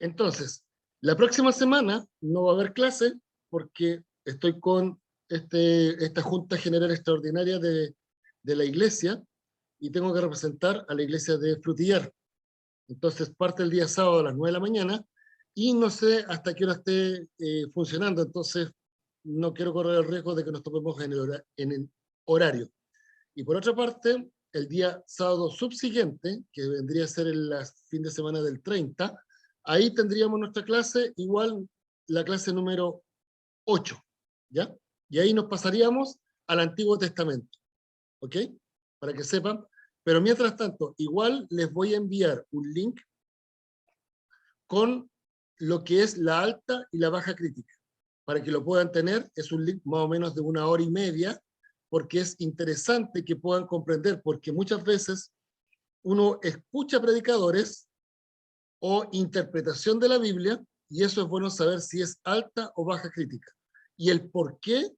Entonces, la próxima semana no va a haber clase porque estoy con esta Junta General Extraordinaria de la Iglesia y tengo que representar a la Iglesia de Frutillar. Entonces, parte el día sábado a las 9 de la mañana y no sé hasta qué hora esté funcionando, entonces no quiero correr el riesgo de que nos topemos en el horario. Y por otra parte, el día sábado subsiguiente, que vendría a ser el fin de semana del 30, ahí tendríamos nuestra clase, igual la clase número 8, ¿ya? Y ahí nos pasaríamos al Antiguo Testamento, ¿ok? Para que sepan. Pero mientras tanto, igual les voy a enviar un link con lo que es la alta y la baja crítica, para que lo puedan tener. Es un link más o menos de 1 hora y media, porque es interesante que puedan comprender, porque muchas veces uno escucha predicadores o interpretación de la Biblia, y eso es bueno saber si es alta o baja crítica. Y el por qué,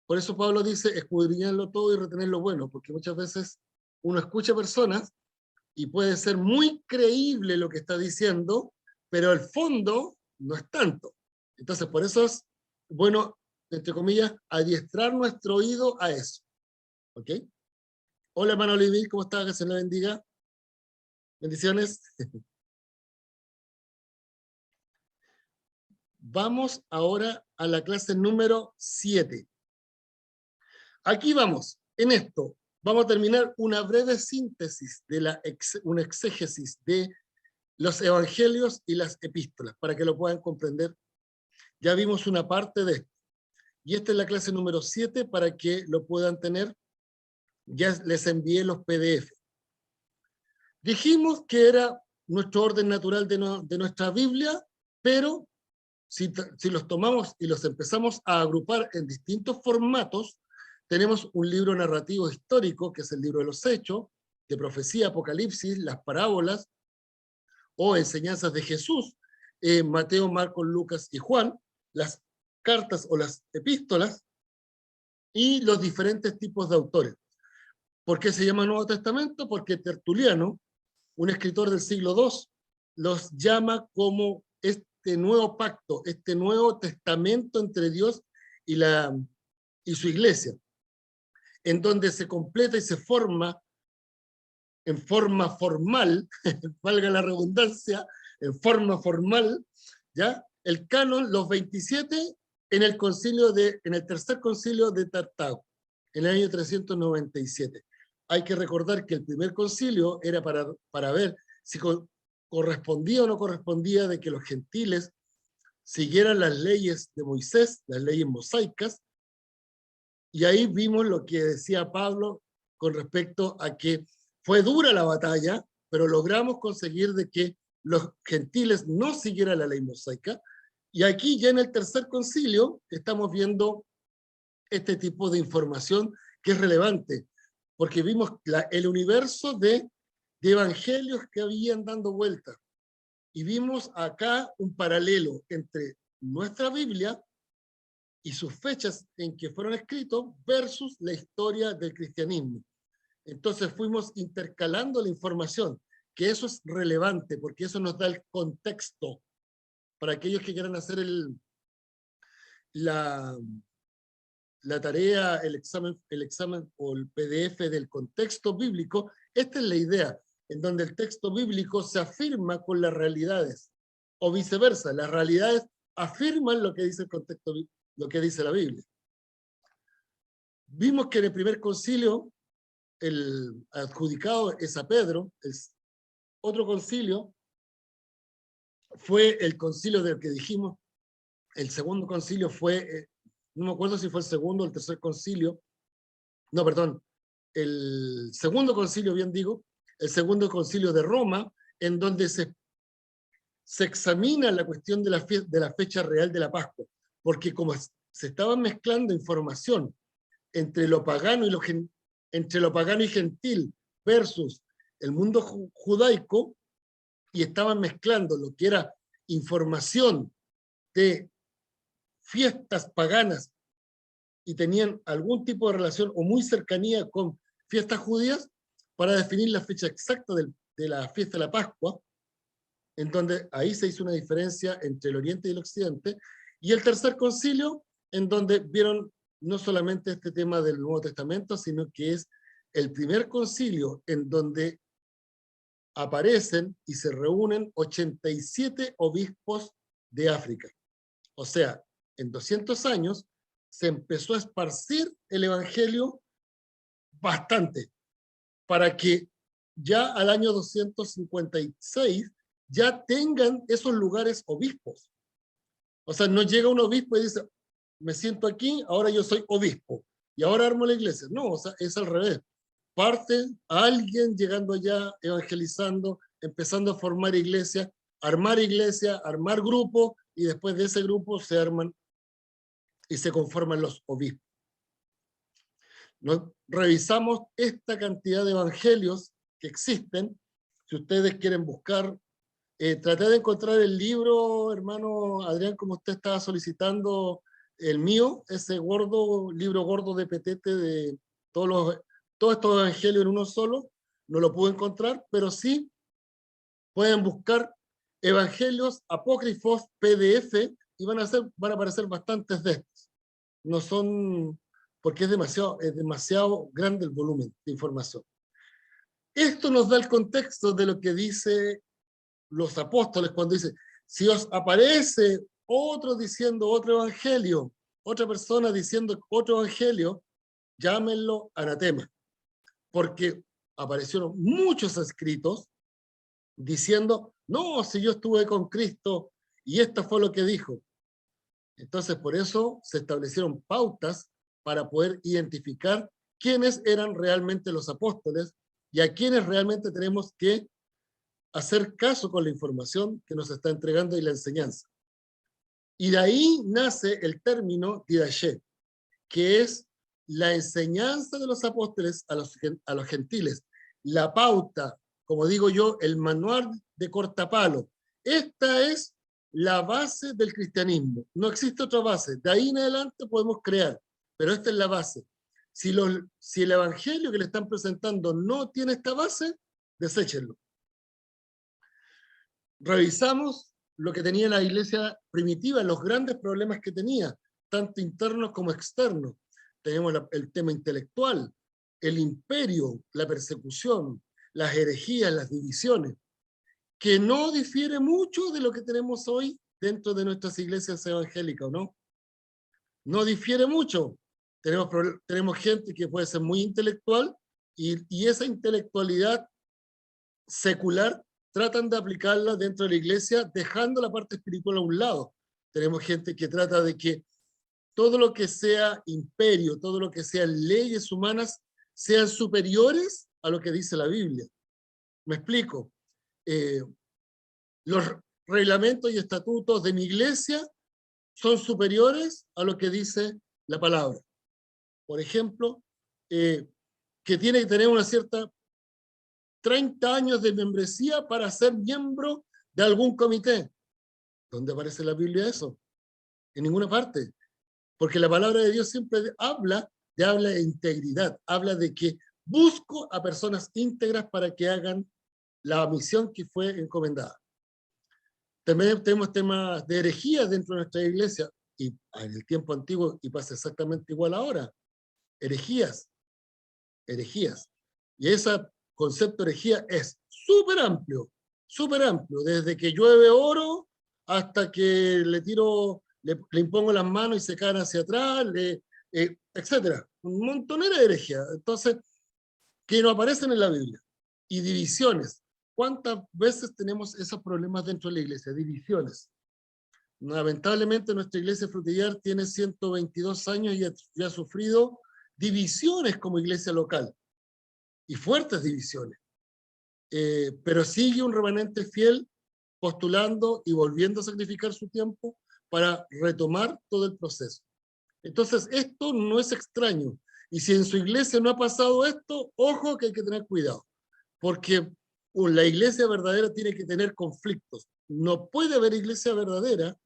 por eso Pablo dice, escudriñarlo todo y retener lo bueno, porque muchas veces uno escucha personas y puede ser muy creíble lo que está diciendo, pero el fondo no es tanto. Entonces, por eso es bueno, entre comillas, adiestrar nuestro oído a eso. ¿Ok? Hola, hermano Olivier, ¿cómo estás? Que se le bendiga. Bendiciones. Vamos ahora a la clase número 7. Aquí vamos, en esto, vamos a terminar una breve síntesis de una exégesis de los evangelios y las epístolas, para que lo puedan comprender. Ya vimos una parte de esto. Y esta es la clase número 7 para que lo puedan tener. Ya les envié los PDF. Dijimos que era nuestro orden natural de nuestra Biblia, pero si los tomamos y los empezamos a agrupar en distintos formatos, tenemos un libro narrativo histórico, que es el libro de los Hechos, de profecía, Apocalipsis, las parábolas o enseñanzas de Jesús, Mateo, Marcos, Lucas y Juan, las cartas o las epístolas, y los diferentes tipos de autores. ¿Por qué se llama Nuevo Testamento? Porque Tertuliano, un escritor del siglo II, los llama como este nuevo pacto, este nuevo testamento entre Dios y su iglesia, en donde se completa y se forma en forma formal, valga la redundancia, en forma formal, ¿ya? El canon, los 27, en el tercer concilio de Tartago, en el año 397. Hay que recordar que el primer concilio era para ver si correspondía o no correspondía de que los gentiles siguieran las leyes de Moisés, las leyes mosaicas, y ahí vimos lo que decía Pablo con respecto a que fue dura la batalla, pero logramos conseguir de que los gentiles no siguieran la ley mosaica, y aquí ya en el tercer concilio estamos viendo este tipo de información que es relevante, porque vimos el universo de evangelios que habían dando vueltas, y vimos acá un paralelo entre nuestra Biblia y sus fechas en que fueron escritos versus la historia del cristianismo. Entonces fuimos intercalando la información, que eso es relevante, porque eso nos da el contexto para aquellos que quieran hacer la, la tarea, el examen o el PDF del contexto bíblico. Esta es la idea, en donde el texto bíblico se afirma con las realidades, o viceversa, las realidades afirman lo que dice el contexto, lo que dice la Biblia. Vimos que en el primer concilio el adjudicado es a Pedro. El otro concilio fue el concilio del que dijimos. El segundo concilio fue, no me acuerdo si fue el segundo o el tercer concilio, no, perdón, el segundo concilio, bien digo, el segundo concilio de Roma, en donde se examina la cuestión de la fecha real de la Pascua, porque como se estaban mezclando información entre lo pagano y gentil versus el mundo judaico, y estaban mezclando lo que era información de fiestas paganas y tenían algún tipo de relación o muy cercanía con fiestas judías, para definir la fecha exacta de la fiesta de la Pascua, en donde ahí se hizo una diferencia entre el Oriente y el Occidente, y el Tercer Concilio, en donde vieron no solamente este tema del Nuevo Testamento, sino que es el primer concilio en donde aparecen y se reúnen 87 obispos de África. O sea, en 200 años se empezó a esparcir el evangelio bastante, para que ya al año 256 ya tengan esos lugares obispos. O sea, no llega un obispo y dice, me siento aquí, ahora yo soy obispo, y ahora armo la iglesia. No, o sea, es al revés. Parte alguien llegando allá, evangelizando, empezando a formar iglesia, armar grupo, y después de ese grupo se arman y se conforman los obispos. Nos revisamos esta cantidad de evangelios que existen. Si ustedes quieren buscar, traté de encontrar el libro, hermano Adrián, como usted estaba solicitando, el mío, ese gordo, libro gordo de Petete de todos estos evangelios en uno solo. No lo pude encontrar, pero sí pueden buscar evangelios apócrifos PDF y van a aparecer bastantes de estos. No son, porque es demasiado grande el volumen de información. Esto nos da el contexto de lo que dice los apóstoles cuando dice, si os aparece otro diciendo otro evangelio, otra persona diciendo otro evangelio, llámenlo anatema, porque aparecieron muchos escritos diciendo, no, si yo estuve con Cristo y esto fue lo que dijo. Entonces, por eso se establecieron pautas para poder identificar quiénes eran realmente los apóstoles y a quienes realmente tenemos que hacer caso con la información que nos está entregando y la enseñanza. Y de ahí nace el término didaché, que es la enseñanza de los apóstoles a los gentiles, la pauta, como digo yo, el manual de cortapalo. Esta es la base del cristianismo. No existe otra base. De ahí en adelante podemos crear, pero esta es la base. Si el evangelio que le están presentando no tiene esta base, deséchenlo. Revisamos lo que tenía la iglesia primitiva, los grandes problemas que tenía, tanto internos como externos. Tenemos el tema intelectual, el imperio, la persecución, las herejías, las divisiones, que no difiere mucho de lo que tenemos hoy dentro de nuestras iglesias evangélicas, ¿no? No difiere mucho. Tenemos gente que puede ser muy intelectual y esa intelectualidad secular tratan de aplicarla dentro de la iglesia, dejando la parte espiritual a un lado. Tenemos gente que trata de que todo lo que sea imperio, todo lo que sean leyes humanas, sean superiores a lo que dice la Biblia. Me explico. Los reglamentos y estatutos de mi iglesia son superiores a lo que dice la palabra. Por ejemplo, que tiene que tener una cierta 30 años de membresía para ser miembro de algún comité. ¿Dónde aparece en la Biblia eso? En ninguna parte. Porque la palabra de Dios siempre habla de integridad, habla de que busco a personas íntegras para que hagan la misión que fue encomendada. También tenemos temas de herejía dentro de nuestra iglesia, y en el tiempo antiguo, y pasa exactamente igual ahora. Herejías. Y ese concepto de herejía es súper amplio, desde que llueve oro hasta que le impongo las manos y se caen hacia atrás, etcétera. Un montonera de herejía. Entonces, que no aparecen en la Biblia. Y divisiones. ¿Cuántas veces tenemos esos problemas dentro de la iglesia? Divisiones. Lamentablemente nuestra iglesia Frutillar tiene 122 años y ha sufrido divisiones como iglesia local. Y fuertes divisiones. Pero sigue un remanente fiel postulando y volviendo a sacrificar su tiempo para retomar todo el proceso. Entonces, esto no es extraño. Y si en su iglesia no ha pasado esto, ojo que hay que tener cuidado. Porque la iglesia verdadera tiene que tener conflictos. No puede haber iglesia verdadera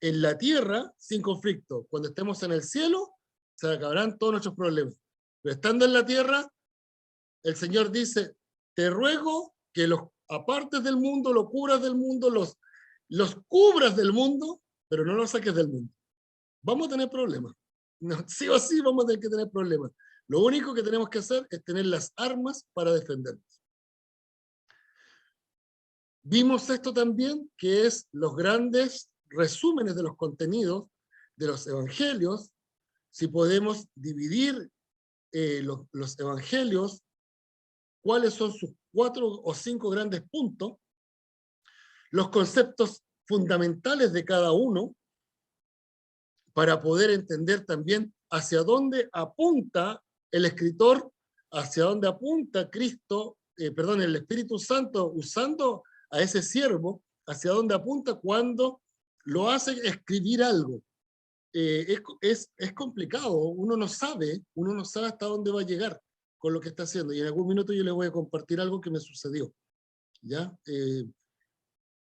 en la tierra sin conflicto. Cuando estemos en el cielo, se acabarán todos nuestros problemas. Pero estando en la tierra, el Señor dice, te ruego que apartes del mundo, lo cubras del mundo, los cubras del mundo, pero no los saques del mundo. Vamos a tener problemas. No, sí o sí vamos a tener que tener problemas. Lo único que tenemos que hacer es tener las armas para defendernos. Vimos esto también, que es los grandes resúmenes de los contenidos de los evangelios. Si podemos dividir los evangelios, cuáles son sus 4 o 5 grandes puntos, los conceptos fundamentales de cada uno, para poder entender también hacia dónde apunta el escritor, hacia dónde apunta Cristo, el Espíritu Santo, usando a ese siervo, hacia dónde apunta cuando lo hace escribir algo. Es complicado, uno no sabe hasta dónde va a llegar con lo que está haciendo, y en algún minuto yo les voy a compartir algo que me sucedió, ¿ya?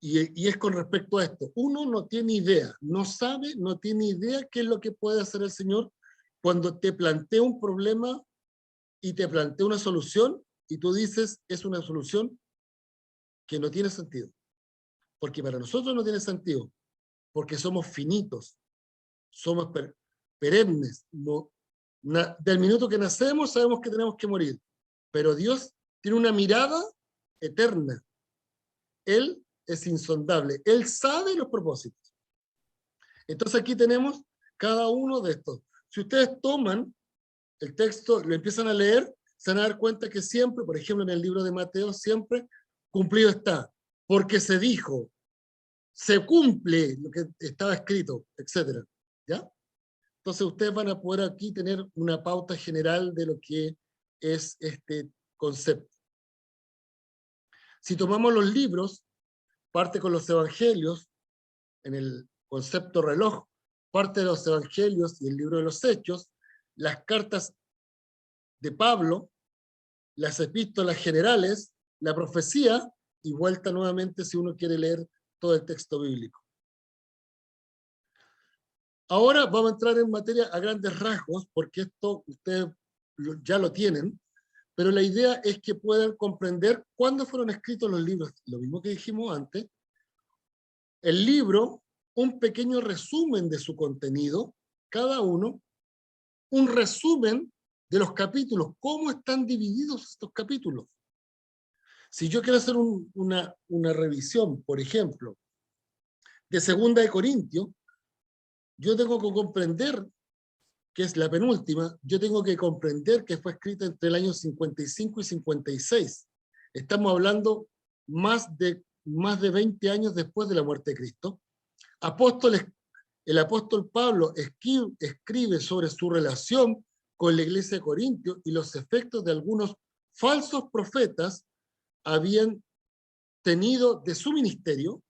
Y es con respecto a esto. Uno no tiene idea, no sabe, no tiene idea qué es lo que puede hacer el Señor cuando te plantea un problema y te plantea una solución, y tú dices, es una solución que no tiene sentido. Porque para nosotros no tiene sentido, porque somos finitos, somos perennes. Del minuto que nacemos sabemos que tenemos que morir, pero Dios tiene una mirada eterna. Él es insondable, Él sabe los propósitos. Entonces aquí tenemos cada uno de estos. Si ustedes toman el texto, lo empiezan a leer, se van a dar cuenta que siempre, por ejemplo en el libro de Mateo, siempre cumplido está, porque se dijo, se cumple lo que estaba escrito, etc. ¿Ya? Entonces ustedes van a poder aquí tener una pauta general de lo que es este concepto. Si tomamos los libros, parte con los evangelios, en el concepto reloj, parte de los evangelios y el libro de los Hechos, las cartas de Pablo, las epístolas generales, la profecía, y vuelta nuevamente si uno quiere leer todo el texto bíblico. Ahora vamos a entrar en materia a grandes rasgos, porque esto ustedes ya lo tienen, pero la idea es que puedan comprender cuándo fueron escritos los libros. Lo mismo que dijimos antes, el libro, un pequeño resumen de su contenido, cada uno, un resumen de los capítulos, cómo están divididos estos capítulos. Si yo quiero hacer una revisión, por ejemplo, de 2 de Corintios, yo tengo que comprender, que es la penúltima, yo tengo que comprender que fue escrita entre el año 55 y 56. Estamos hablando más de 20 años después de la muerte de Cristo. El apóstol Pablo escribe sobre su relación con la iglesia de Corintios y los efectos de algunos falsos profetas habían tenido de su ministerio.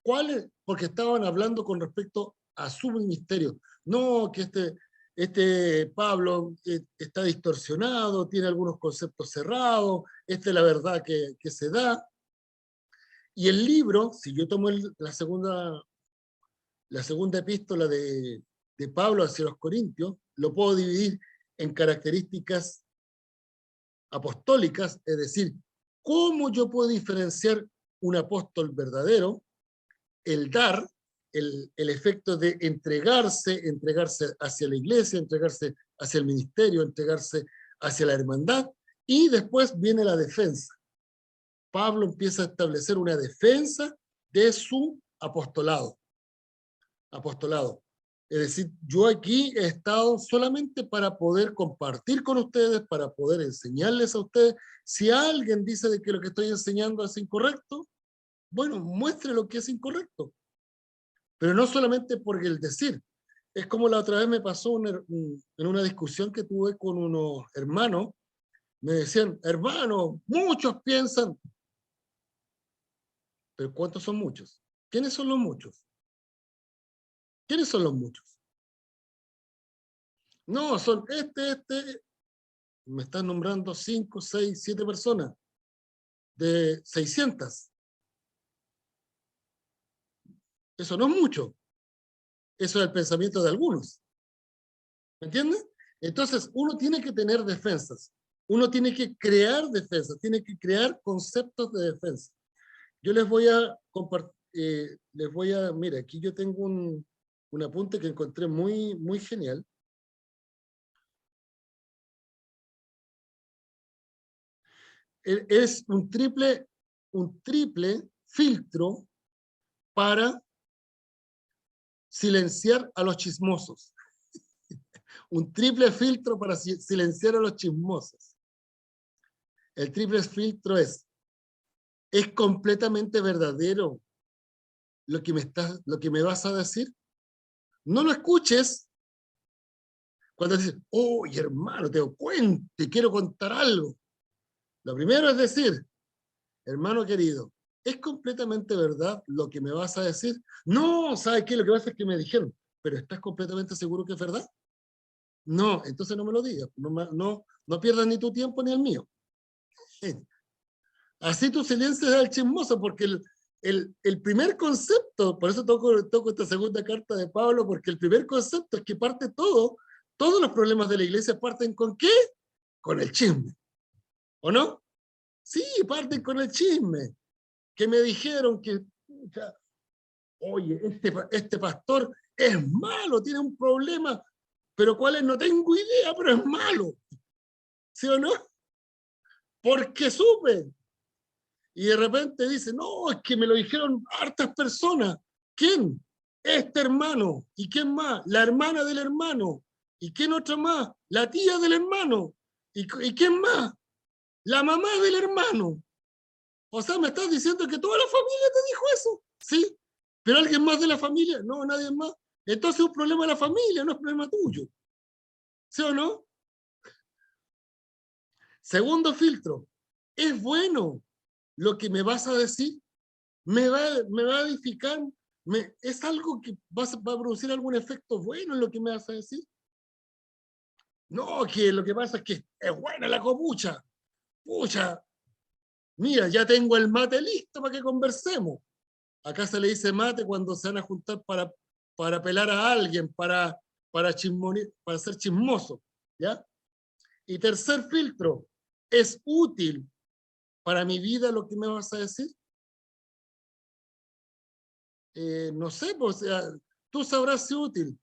¿Cuáles? Porque estaban hablando con respecto a su ministerio. No, que este Pablo está distorsionado, tiene algunos conceptos cerrados, esta es la verdad que se da. Y el libro, si yo tomo la segunda epístola de Pablo hacia los Corintios, lo puedo dividir en características apostólicas, es decir, cómo yo puedo diferenciar un apóstol verdadero, el dar, el efecto de entregarse hacia la iglesia, entregarse hacia el ministerio, entregarse hacia la hermandad, y después viene la defensa. Pablo empieza a establecer una defensa de su apostolado. Es decir, yo aquí he estado solamente para poder compartir con ustedes, para poder enseñarles a ustedes. Si alguien dice de que lo que estoy enseñando es incorrecto, bueno, muestre lo que es incorrecto. Pero no solamente por el decir. Es como la otra vez me pasó en una discusión que tuve con unos hermanos. Me decían, hermano, muchos piensan. ¿Pero cuántos son muchos? ¿Quiénes son los muchos? ¿Quiénes son los muchos? No, son me están nombrando 5, 6, 7 personas de 600. Eso no es mucho. Eso es el pensamiento de algunos. ¿Me entiendes? Entonces, uno tiene que tener defensas. Uno tiene que crear defensa, tiene que crear conceptos de defensa. Yo les voy a compartir, mira, aquí yo tengo un apunte que encontré muy, muy genial. Es un triple filtro para silenciar a los chismosos. Un triple filtro para silenciar a los chismosos. El triple filtro es completamente verdadero lo que me vas a decir. No lo escuches cuando dices, oye hermano, te quiero contar algo. Lo primero es decir, hermano querido, ¿es completamente verdad lo que me vas a decir? No, ¿sabes qué? Lo que pasa es que me dijeron, pero ¿estás completamente seguro que es verdad? No, entonces no me lo digas, no pierdas ni tu tiempo ni el mío. Así tú silencias al chismoso, porque el primer concepto, por eso toco esta segunda carta de Pablo, porque el primer concepto es que parte todos los problemas de la iglesia parten ¿con qué? Con el chisme, ¿o no? Sí, parten con el chisme, que me dijeron que, oye, este pastor es malo, tiene un problema, pero ¿cuál es? No tengo idea, pero es malo, ¿sí o no? Porque supe. Y de repente dice, no, es que me lo dijeron hartas personas. ¿Quién? Este hermano. ¿Y quién más? La hermana del hermano. ¿Y quién otra más? La tía del hermano. ¿Y quién más? La mamá del hermano. O sea, me estás diciendo que toda la familia te dijo eso. Sí. ¿Pero alguien más de la familia? No, nadie más. Entonces es un problema de la familia, no es problema tuyo. ¿Sí o no? Segundo filtro. ¿Es bueno lo que me vas a decir? ¿Me va a edificar? ¿Es algo que va a producir algún efecto bueno en lo que me vas a decir? No, que lo que pasa es que es buena la copucha. Pucha, mira, ya tengo el mate listo para que conversemos. Acá se le dice mate cuando se van a juntar para pelar a alguien, para ser chismoso, ¿ya? Y tercer filtro, ¿es útil para mi vida lo que me vas a decir? No sé, pues, o sea, tú sabrás si es útil.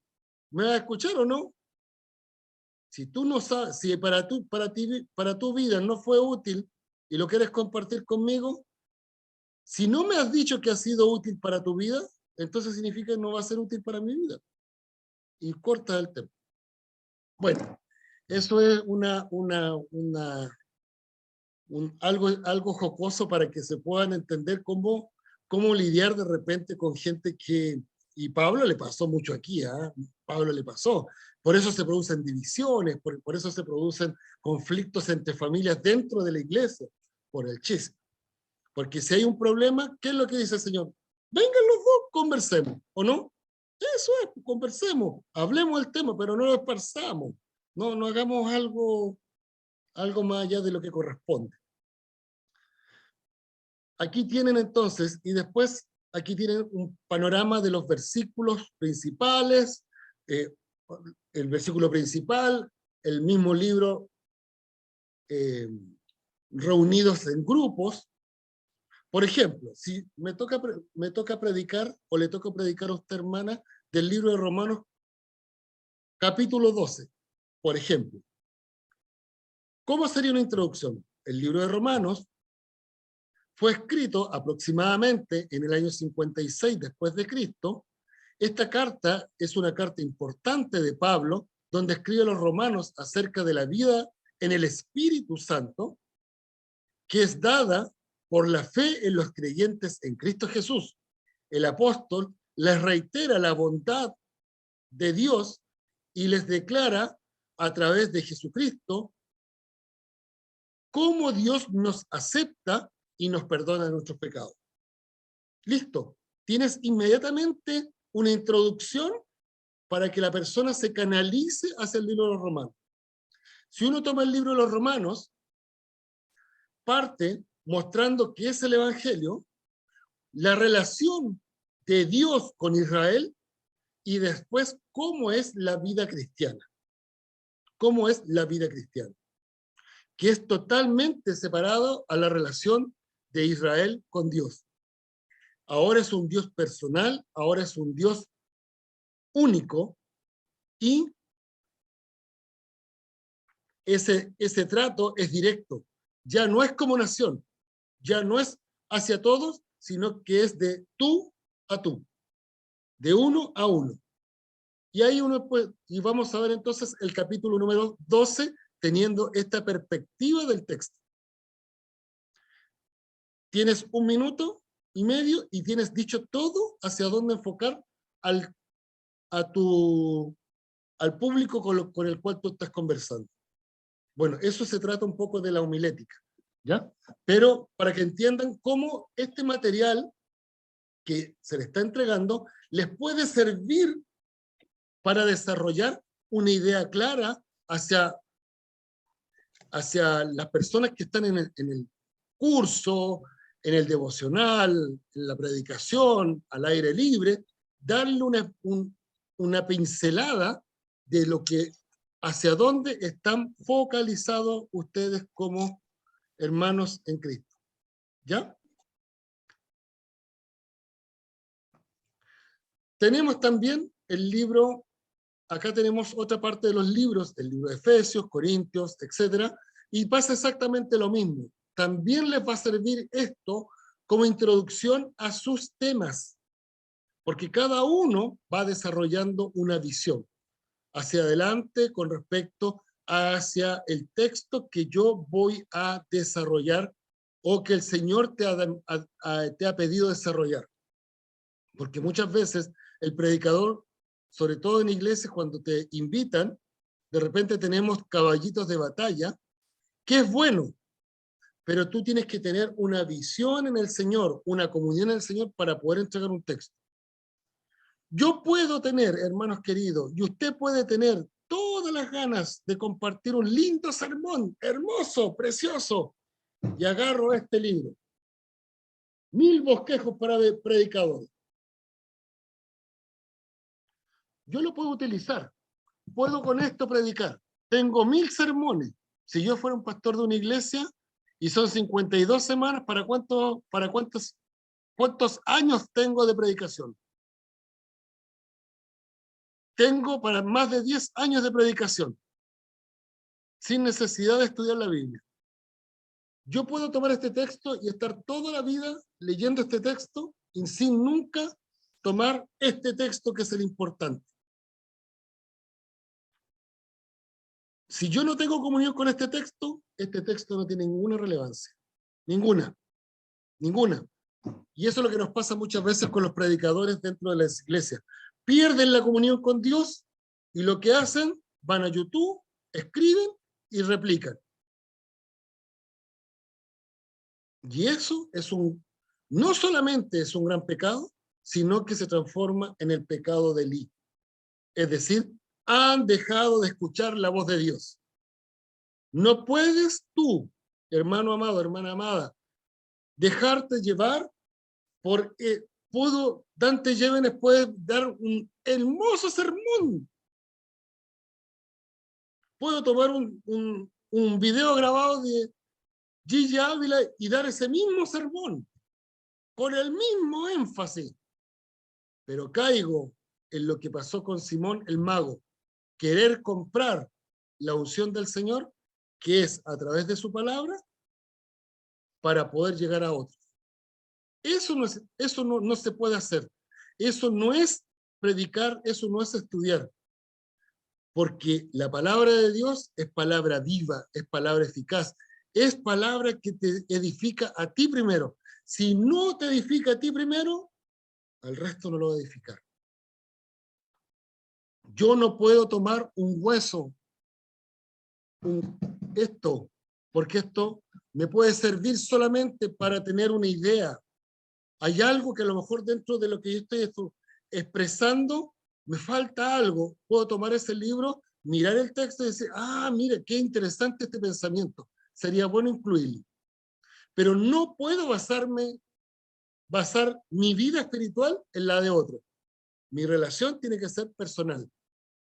¿Me vas a escuchar o no? Si tú no sabes, si para tu vida no fue útil y lo quieres compartir conmigo, si no me has dicho que ha sido útil para tu vida, entonces significa que no va a ser útil para mi vida. Y corta el tema. Bueno, eso es algo jocoso para que se puedan entender cómo lidiar de repente con gente que, y Pablo le pasó mucho aquí, Pablo le pasó. Por eso se producen divisiones, por eso se producen conflictos entre familias dentro de la iglesia, por el chisme. Porque si hay un problema, ¿qué es lo que dice el Señor? Vengan los dos, conversemos, ¿o no? Eso es, conversemos, hablemos del tema, pero no lo esparzamos, no hagamos algo más allá de lo que corresponde. Aquí tienen entonces, y después aquí tienen un panorama de los versículos principales, el versículo principal, el mismo libro eh, reunidos en grupos. Por ejemplo, si me toca predicar o le toca predicar a usted, hermana, del libro de Romanos, capítulo 12, por ejemplo. ¿Cómo sería una introducción? El libro de Romanos fue escrito aproximadamente en el año 56 después de Cristo. Esta carta es una carta importante de Pablo, donde escribe a los romanos acerca de la vida en el Espíritu Santo, que es dada por la fe en los creyentes en Cristo Jesús. El apóstol les reitera la bondad de Dios y les declara a través de Jesucristo cómo Dios nos acepta y nos perdona nuestros pecados. Listo. Tienes inmediatamente una introducción para que la persona se canalice hacia el libro de los Romanos. Si uno toma el libro de los Romanos, parte mostrando qué es el Evangelio, la relación de Dios con Israel y después cómo es la vida cristiana. ¿Cómo es la vida cristiana? que es totalmente separado a la relación de Israel con Dios. Ahora es un Dios personal, ahora es un Dios único, y ese trato es directo. Ya no es como nación, ya no es hacia todos, sino que es de tú a tú, de uno a uno. Y ahí y vamos a ver entonces el capítulo número 12, teniendo esta perspectiva del texto. Tienes 1 minuto y medio y tienes dicho todo hacia dónde enfocar al, al público con el cual tú estás conversando. Bueno, eso se trata un poco de la homilética, ¿ya? Pero para que entiendan cómo este material que se les está entregando les puede servir para desarrollar una idea clara hacia las personas que están en el curso, en el devocional, en la predicación, al aire libre, darle una pincelada de lo que, hacia dónde están focalizados ustedes como hermanos en Cristo. ¿Ya? Tenemos también el libro, acá tenemos otra parte de los libros, el libro de Efesios, Corintios, etcétera, y pasa exactamente lo mismo. También les va a servir esto como introducción a sus temas, porque cada uno va desarrollando una visión hacia adelante con respecto hacia el texto que yo voy a desarrollar o que el Señor te ha pedido desarrollar. Porque muchas veces el predicador, sobre todo en iglesias, cuando te invitan, de repente tenemos caballitos de batalla, que es bueno, pero tú tienes que tener una visión en el Señor, una comunión en el Señor para poder entregar un texto. Yo puedo tener, hermanos queridos, y usted puede tener todas las ganas de compartir un lindo sermón, hermoso, precioso, y agarro este libro. 1000 bosquejos para predicadores. Yo lo puedo utilizar. Puedo con esto predicar. Tengo 1000 sermones. Si yo fuera un pastor de una iglesia y son 52 semanas, cuántos años tengo de predicación? Tengo para más de 10 años de predicación, sin necesidad de estudiar la Biblia. Yo puedo tomar este texto y estar toda la vida leyendo este texto y sin nunca tomar este texto que es el importante. Si yo no tengo comunión con este texto no tiene ninguna relevancia. Ninguna. Ninguna. Y eso es lo que nos pasa muchas veces con los predicadores dentro de las iglesias. Pierden la comunión con Dios y lo que hacen, van a YouTube, escriben y replican. Y eso no solamente es un gran pecado, sino que se transforma en el pecado del I. Es decir, han dejado de escuchar la voz de Dios. No puedes tú, hermano amado, hermana amada, dejarte llevar por... Dante Llévenes puede dar un hermoso sermón. Puedo tomar un video grabado de Gigi Ávila y dar ese mismo sermón, con el mismo énfasis. Pero caigo en lo que pasó con Simón el Mago, querer comprar la unción del Señor, que es a través de su palabra, para poder llegar a otros. Eso no se puede hacer. Eso no es predicar, eso no es estudiar. Porque la palabra de Dios es palabra viva, es palabra eficaz, es palabra que te edifica a ti primero. Si no te edifica a ti primero, al resto no lo va a edificar. Yo no puedo tomar un hueso, porque esto me puede servir solamente para tener una idea. Hay algo que a lo mejor dentro de lo que yo estoy expresando, me falta algo. Puedo tomar ese libro, mirar el texto y decir, mira, qué interesante este pensamiento. Sería bueno incluirlo. Pero no puedo basar mi vida espiritual en la de otro. Mi relación tiene que ser personal.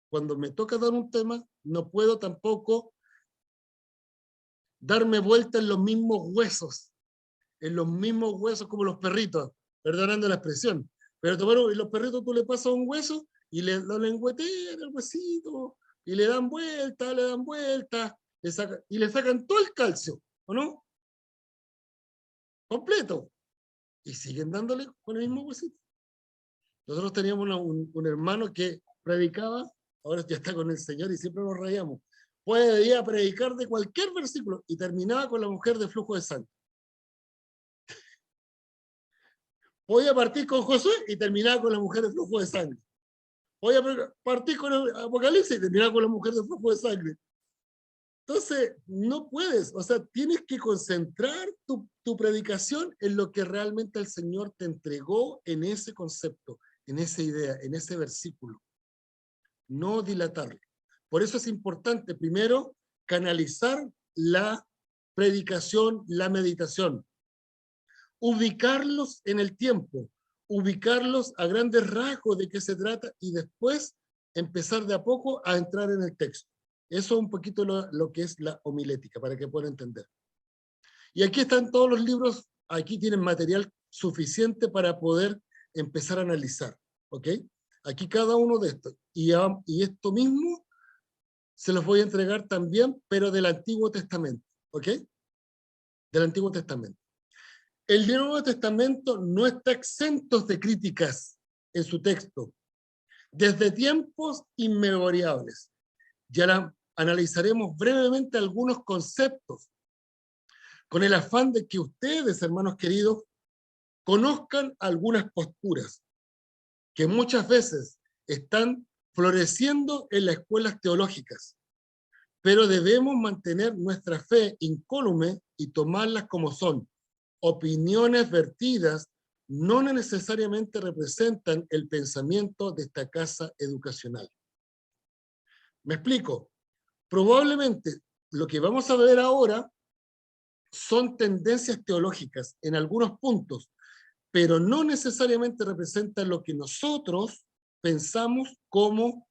Cuando me toca dar un tema, no puedo tampoco darme vuelta en los mismos huesos como los perritos, perdonando la expresión. Pero y los perritos tú le pasas un hueso y lo lengüetean el huesito, y le dan vuelta, y le sacan todo el calcio, ¿o no? Completo. Y siguen dándole con el mismo huesito. Nosotros teníamos un hermano que predicaba, ahora ya está con el Señor y siempre nos reíamos. Podía predicar de cualquier versículo y terminaba con la mujer de flujo de sangre. Podía partir con Josué y terminaba con la mujer de flujo de sangre. Podía partir con el Apocalipsis y terminaba con la mujer de flujo de sangre. Entonces, no puedes, o sea, tienes que concentrar tu predicación en lo que realmente el Señor te entregó en ese concepto, en esa idea, en ese versículo. No dilatarlo. Por eso es importante, primero, canalizar la predicación, la meditación. Ubicarlos en el tiempo, ubicarlos a grandes rasgos de qué se trata y después empezar de a poco a entrar en el texto. Eso es un poquito lo que es la homilética, para que puedan entender. Y aquí están todos los libros, aquí tienen material suficiente para poder empezar a analizar, ¿ok? Aquí cada uno de estos. Y esto mismo se los voy a entregar también, pero del Antiguo Testamento, ¿ok? Del Antiguo Testamento. El Nuevo Testamento no está exento de críticas en su texto, desde tiempos inmemorables. Ya analizaremos brevemente algunos conceptos, con el afán de que ustedes, hermanos queridos, conozcan algunas posturas que muchas veces están floreciendo en las escuelas teológicas, pero debemos mantener nuestra fe incólume y tomarlas como son. Opiniones vertidas no necesariamente representan el pensamiento de esta casa educacional. ¿Me explico? Probablemente lo que vamos a ver ahora son tendencias teológicas en algunos puntos, pero no necesariamente representan lo que nosotros pensamos como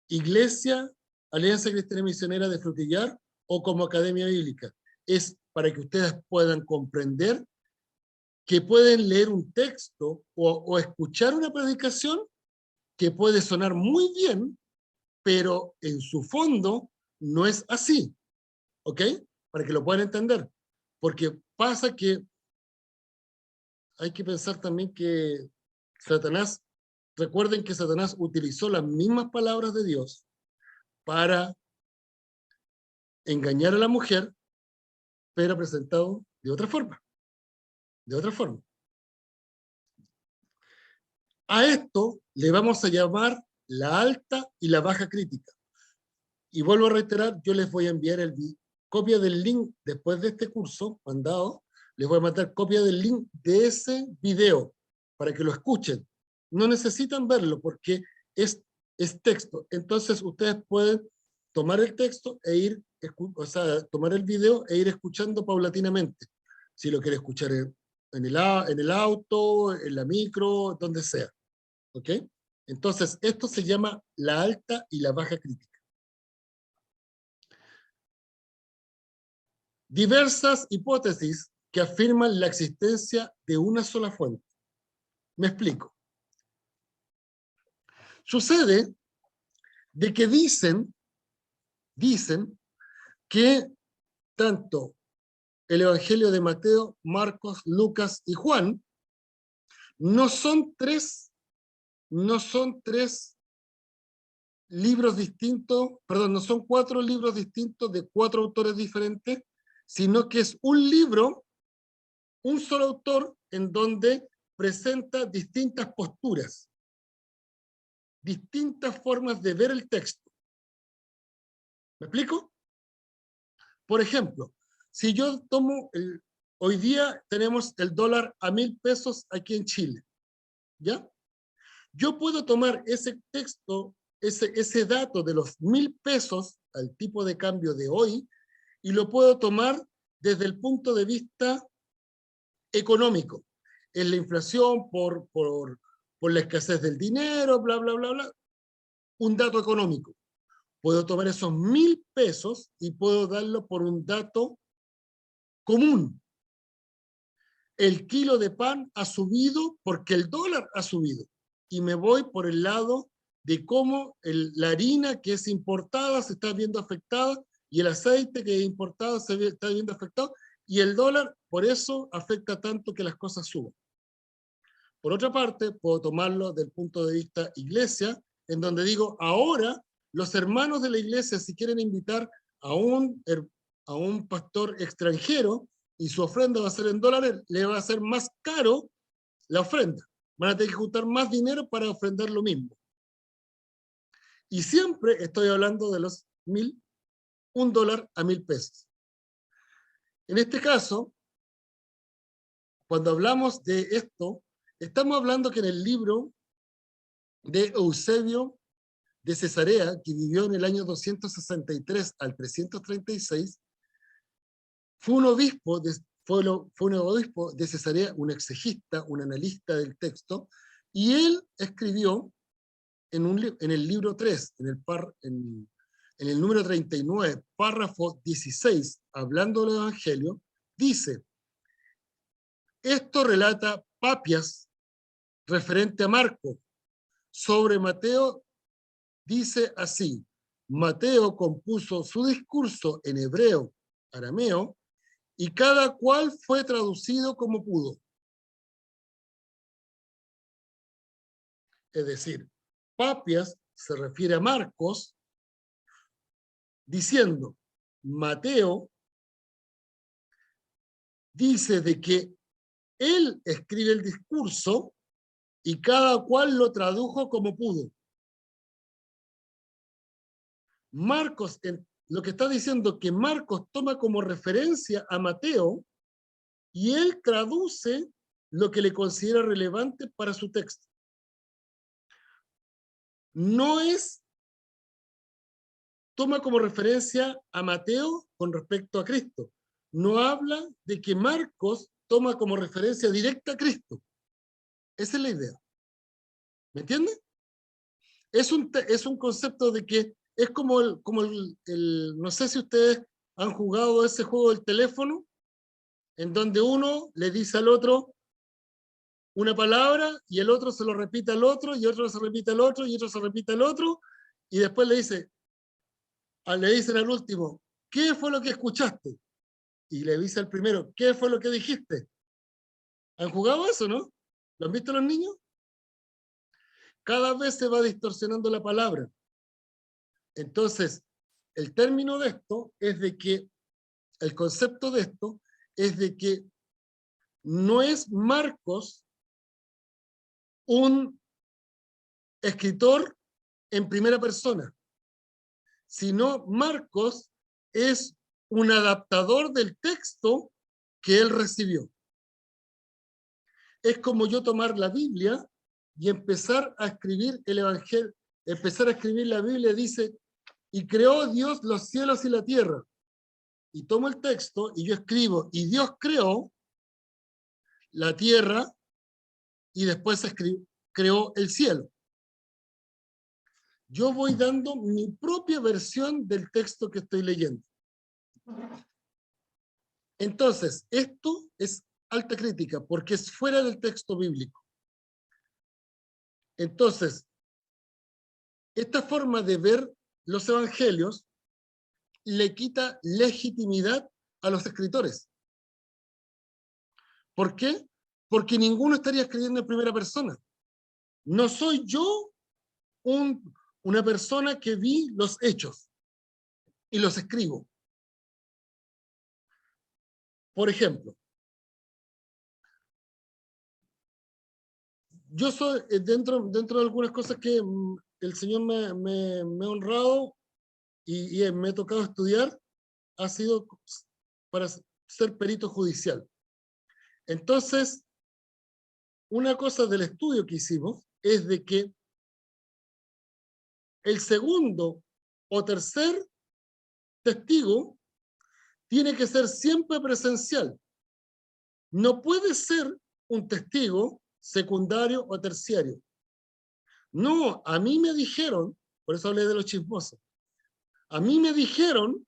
Iglesia, Alianza Cristiana Misionera de Frutillar o como Academia Bíblica. Es para que ustedes puedan comprender que pueden leer un texto o escuchar una predicación que puede sonar muy bien, pero en su fondo no es así, ¿ok? Para que lo puedan entender. Porque pasa que hay que pensar también que Satanás, recuerden que Satanás utilizó las mismas palabras de Dios para engañar a la mujer, pero presentado de otra forma. De otra forma. A esto le vamos a llamar la alta y la baja crítica. Y vuelvo a reiterar, yo les voy a enviar copia del link después de este curso mandado, les voy a mandar copia del link de ese video para que lo escuchen. No necesitan verlo porque es texto. Entonces ustedes pueden tomar el texto e ir, o sea, tomar el video e ir escuchando paulatinamente. Si lo quiere escuchar en el auto, en la micro, donde sea. ¿Ok? Entonces, esto se llama la alta y la baja crítica. Diversas hipótesis que afirman la existencia de una sola fuente. Me explico. Sucede de que dicen que tanto el Evangelio de Mateo, Marcos, Lucas y Juan no son tres libros distintos, perdón, no son 4 libros distintos de 4 autores diferentes, sino que es un libro, un solo autor, en donde presenta distintas posturas, distintas formas de ver el texto. ¿Me explico? Por ejemplo, si yo tomo, hoy día tenemos el dólar a 1.000 pesos aquí en Chile, ¿ya? Yo puedo tomar ese texto, ese dato de los 1.000 pesos al tipo de cambio de hoy, y lo puedo tomar desde el punto de vista económico. En la inflación, por la escasez del dinero, bla, bla, bla, bla. Un dato económico. Puedo tomar esos 1.000 pesos y puedo darlo por un dato común. El kilo de pan ha subido porque el dólar ha subido. Y me voy por el lado de cómo la harina que es importada se está viendo afectada y el aceite que es importado se está viendo afectado y el dólar por eso afecta tanto que las cosas suban. Por otra parte, puedo tomarlo del punto de vista iglesia, en donde digo, ahora los hermanos de la iglesia, si quieren invitar a un pastor extranjero y su ofrenda va a ser en dólares, le va a ser más caro la ofrenda. Van a tener que juntar más dinero para ofrendar lo mismo. Y siempre estoy hablando de los $1,000 a $1,000. En este caso, cuando hablamos de esto, estamos hablando que en el libro de Eusebio de Cesarea, que vivió en el año 263 al 336, fue un obispo de Cesarea, un exegista, un analista del texto, y él escribió en el libro 3, en el número 39, párrafo 16, hablando del Evangelio, dice, esto relata Papias referente a Marco. Sobre Mateo dice así, Mateo compuso su discurso en hebreo, arameo, y cada cual fue traducido como pudo. Es decir, Papias se refiere a Marcos diciendo, Mateo dice de que él escribe el discurso y cada cual lo tradujo como pudo. Marcos, lo que está diciendo que Marcos toma como referencia a Mateo y él traduce lo que le considera relevante para su texto. No toma como referencia a Mateo con respecto a Cristo. No habla de que Marcos toma como referencia directa a Cristo. Esa es la idea. ¿Me entiende? Es un concepto de que es como no sé si ustedes han jugado ese juego del teléfono, en donde uno le dice al otro una palabra y el otro se lo repite al otro y otro se repite al otro y otro se repite al otro y después le dicen al último, ¿qué fue lo que escuchaste? Y le dice al primero, ¿qué fue lo que dijiste? ¿Han jugado eso, no? ¿Lo han visto los niños? Cada vez se va distorsionando la palabra. Entonces, el término de esto es de que, el concepto de esto es de que no es Marcos un escritor en primera persona, sino Marcos es un adaptador del texto que él recibió. Es como yo tomar la Biblia y empezar a escribir el Evangelio, empezar a escribir la Biblia, dice, y creó Dios los cielos y la tierra. Y tomo el texto y yo escribo, y Dios creó la tierra y después creó el cielo. Yo voy dando mi propia versión del texto que estoy leyendo. Entonces, esto es alta crítica porque es fuera del texto bíblico. Entonces, esta forma de ver los evangelios le quita legitimidad a los escritores. ¿Por qué? Porque ninguno estaría escribiendo en primera persona. No soy yo una persona que vi los hechos y los escribo. Por ejemplo, yo soy, dentro de algunas cosas que el Señor me ha honrado y me ha tocado estudiar, ha sido para ser perito judicial. Entonces, una cosa del estudio que hicimos es de que el segundo o tercer testigo tiene que ser siempre presencial. No puede ser un testigo secundario o terciario. No, a mí me dijeron, por eso hablé de los chismosos, a mí me dijeron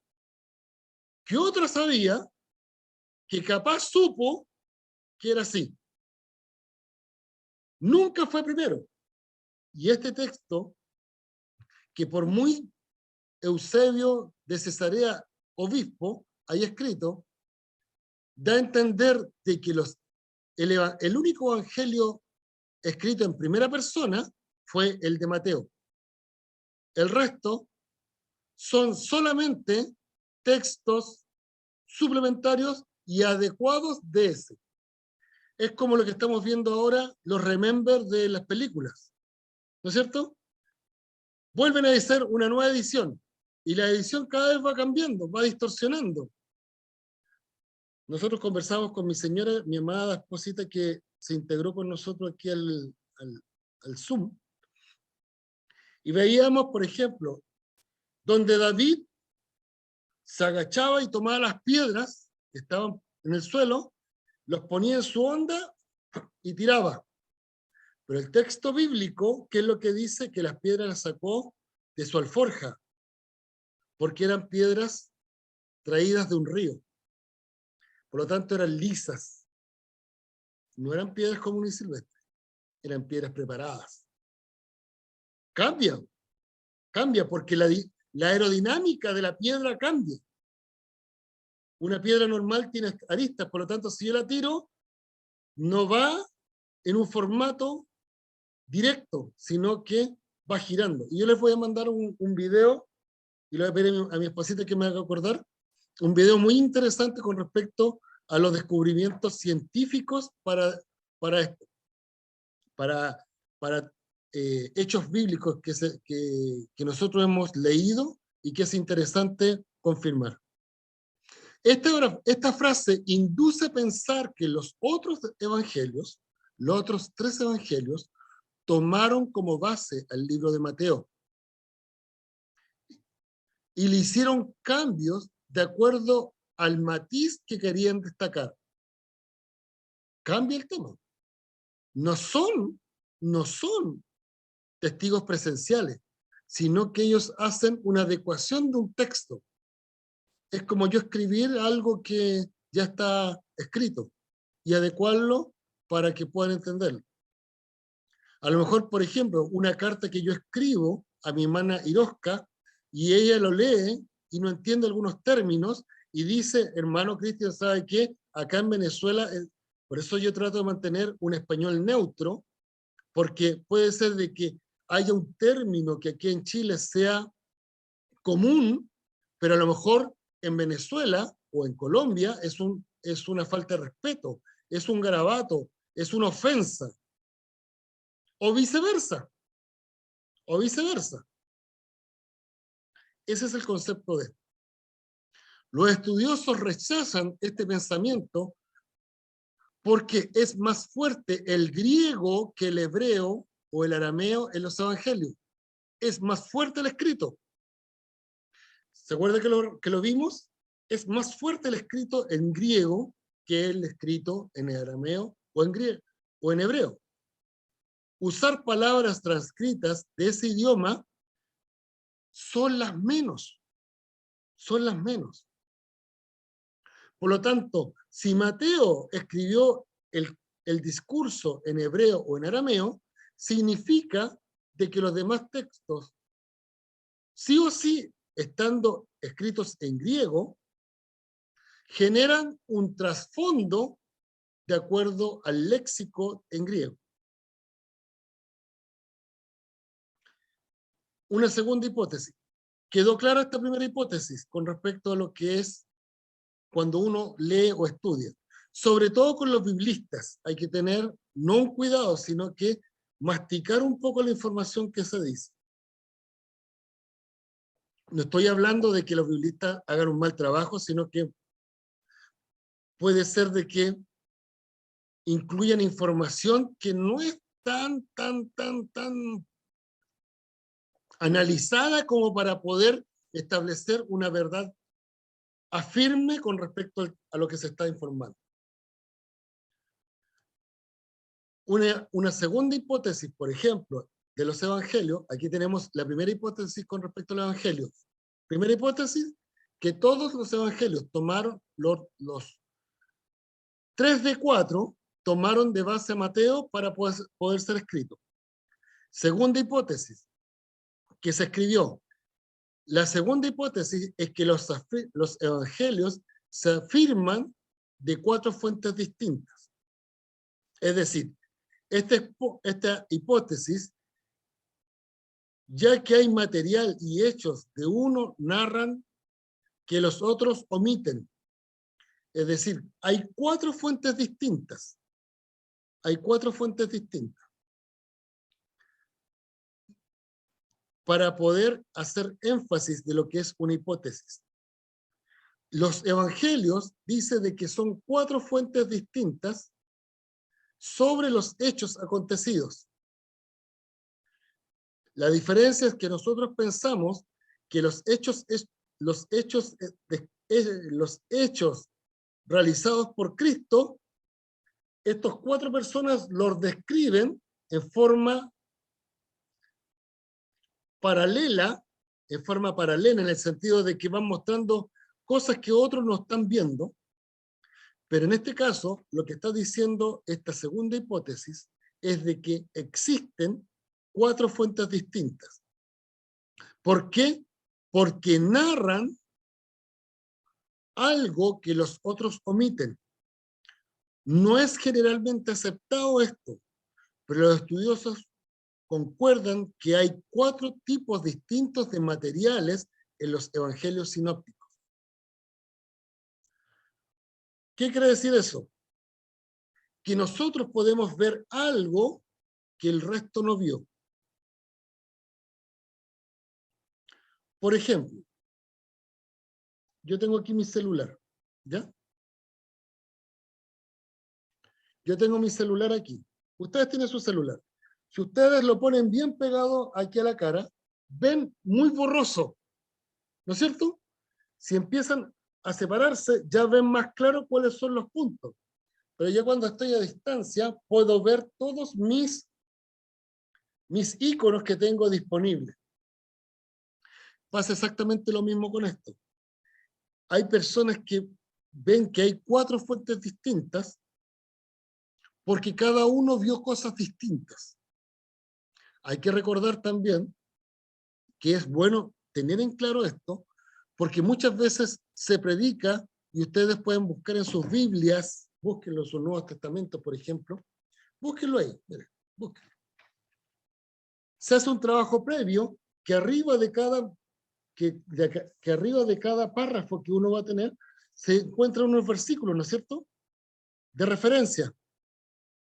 que otra sabía que capaz supo que era así. Nunca fue primero. Y este texto, que por muy Eusebio de Cesarea, obispo, haya escrito, da a entender de que el único evangelio escrito en primera persona fue el de Mateo. El resto son solamente textos suplementarios y adecuados de ese. Es como lo que estamos viendo ahora, los remember de las películas, ¿no es cierto? Vuelven a hacer una nueva edición, y la edición cada vez va cambiando, va distorsionando. Nosotros conversamos con mi señora, mi amada esposita, que se integró con nosotros aquí al Zoom, y veíamos, por ejemplo, donde David se agachaba y tomaba las piedras que estaban en el suelo, los ponía en su onda y tiraba. Pero el texto bíblico, ¿qué es lo que dice? Que las piedras las sacó de su alforja, porque eran piedras traídas de un río. Por lo tanto, eran lisas. No eran piedras comunes y silvestres, eran piedras preparadas. Cambia, cambia, porque la aerodinámica de la piedra cambia. Una piedra normal tiene aristas, por lo tanto, si yo la tiro, no va en un formato directo, sino que va girando. Y yo les voy a mandar un video, y le voy a pedir a mi esposita que me haga acordar, un video muy interesante con respecto a los descubrimientos científicos para esto, para hechos bíblicos que nosotros hemos leído y que es interesante confirmar. Esta frase induce a pensar que los otros evangelios, los otros 3 evangelios, tomaron como base al libro de Mateo y le hicieron cambios de acuerdo al matiz que querían destacar. Cambia el tema. No son testigos presenciales, sino que ellos hacen una adecuación de un texto. Es como yo escribir algo que ya está escrito y adecuarlo para que puedan entenderlo. A lo mejor, por ejemplo, una carta que yo escribo a mi hermana Iroska y ella lo lee y no entiende algunos términos y dice, hermano Cristian, ¿sabe qué? Acá en Venezuela, por eso yo trato de mantener un español neutro, porque puede ser de que haya un término que aquí en Chile sea común, pero a lo mejor en Venezuela o en Colombia es una falta de respeto, es un garabato, es una ofensa. O viceversa, o viceversa. Ese es el concepto de esto. Los estudiosos rechazan este pensamiento porque es más fuerte el griego que el hebreo o el arameo en los evangelios. Es más fuerte el escrito. ¿Se acuerda que lo vimos? Es más fuerte el escrito en griego que el escrito en arameo o en griego o en hebreo. Usar palabras transcritas de ese idioma son las menos. Son las menos. Por lo tanto, si Mateo escribió el discurso en hebreo o en arameo, significa de que los demás textos, sí o sí, estando escritos en griego, generan un trasfondo de acuerdo al léxico en griego. Una segunda hipótesis. ¿Quedó clara esta primera hipótesis con respecto a lo que es cuando uno lee o estudia? Sobre todo con los biblistas, hay que tener no un cuidado, sino que masticar un poco la información que se dice. No estoy hablando de que los biblistas hagan un mal trabajo, sino que puede ser de que incluyan información que no es tan analizada como para poder establecer una verdad afirme con respecto a lo que se está informando. Una segunda hipótesis, por ejemplo, de los evangelios, aquí tenemos la primera hipótesis con respecto a los evangelios. Primera hipótesis, que todos los evangelios tomaron 3 de 4 tomaron de base a Mateo para poder ser escrito. Segunda hipótesis que se escribió. La segunda hipótesis es que los evangelios se afirman de 4 fuentes distintas. Es decir, esta hipótesis, ya que hay material y hechos de uno, narran que los otros omiten. Es decir, hay 4 fuentes distintas. Hay 4 fuentes distintas para poder hacer énfasis de lo que es una hipótesis. Los evangelios dicen de que son 4 fuentes distintas sobre los hechos acontecidos. La diferencia es que nosotros pensamos que los hechos realizados por Cristo, estos 4 personas los describen en forma paralela, en el sentido de que van mostrando cosas que otros no están viendo, pero en este caso, lo que está diciendo esta segunda hipótesis es de que existen 4 fuentes distintas. ¿Por qué? Porque narran algo que los otros omiten. No es generalmente aceptado esto, pero los estudiosos concuerdan que hay 4 tipos distintos de materiales en los evangelios sinópticos. ¿Qué quiere decir eso? Que nosotros podemos ver algo que el resto no vio. Por ejemplo, yo tengo aquí mi celular, ¿ya? Yo tengo mi celular aquí. Ustedes tienen su celular. Si ustedes lo ponen bien pegado aquí a la cara, ven muy borroso, ¿no es cierto? Si empiezan a separarse, ya ven más claro cuáles son los puntos. Pero ya cuando estoy a distancia, puedo ver todos mis iconos que tengo disponibles. Pasa exactamente lo mismo con esto. Hay personas que ven que hay 4 fuentes distintas porque cada uno vio cosas distintas. Hay que recordar también que es bueno tener en claro esto, porque muchas veces se predica, y ustedes pueden buscar en sus Biblias, búsquenlo en sus Nuevos Testamentos, por ejemplo, búsquenlo ahí, miren, búsquenlo. Se hace un trabajo previo que arriba de cada párrafo que uno va a tener, se encuentran unos versículos, ¿no es cierto?, de referencia,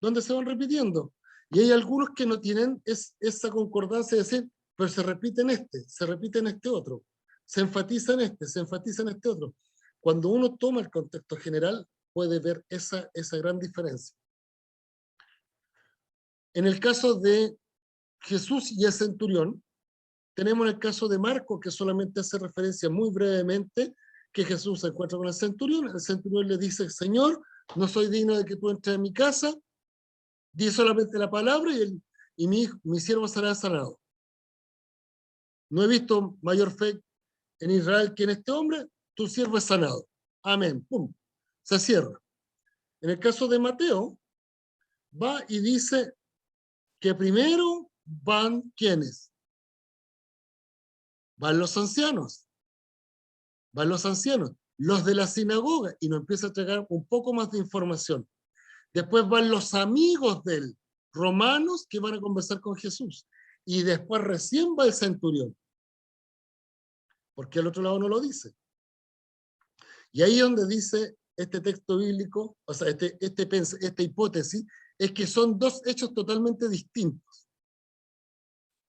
donde se van repitiendo. Y hay algunos que no tienen esa concordancia de decir, pero se repite en este otro, se enfatiza en este otro. Cuando uno toma el contexto general, puede ver esa gran diferencia. En el caso de Jesús y el centurión, tenemos el caso de Marcos, que solamente hace referencia muy brevemente, que Jesús se encuentra con el centurión le dice, Señor, no soy digno de que tú entres en mi casa, di solamente la palabra y mi siervo será sanado. No he visto mayor fe en Israel que en este hombre, tu siervo es sanado. Amén. Pum. Se cierra. En el caso de Mateo, va y dice que primero van ¿quiénes? Van los ancianos. Van los ancianos, los de la sinagoga, y nos empieza a entregar un poco más de información. Después van los amigos de él, romanos, que van a conversar con Jesús. Y después recién va el centurión. Porque al otro lado no lo dice. Y ahí donde dice este texto bíblico, o sea, esta hipótesis, es que son 2 hechos totalmente distintos.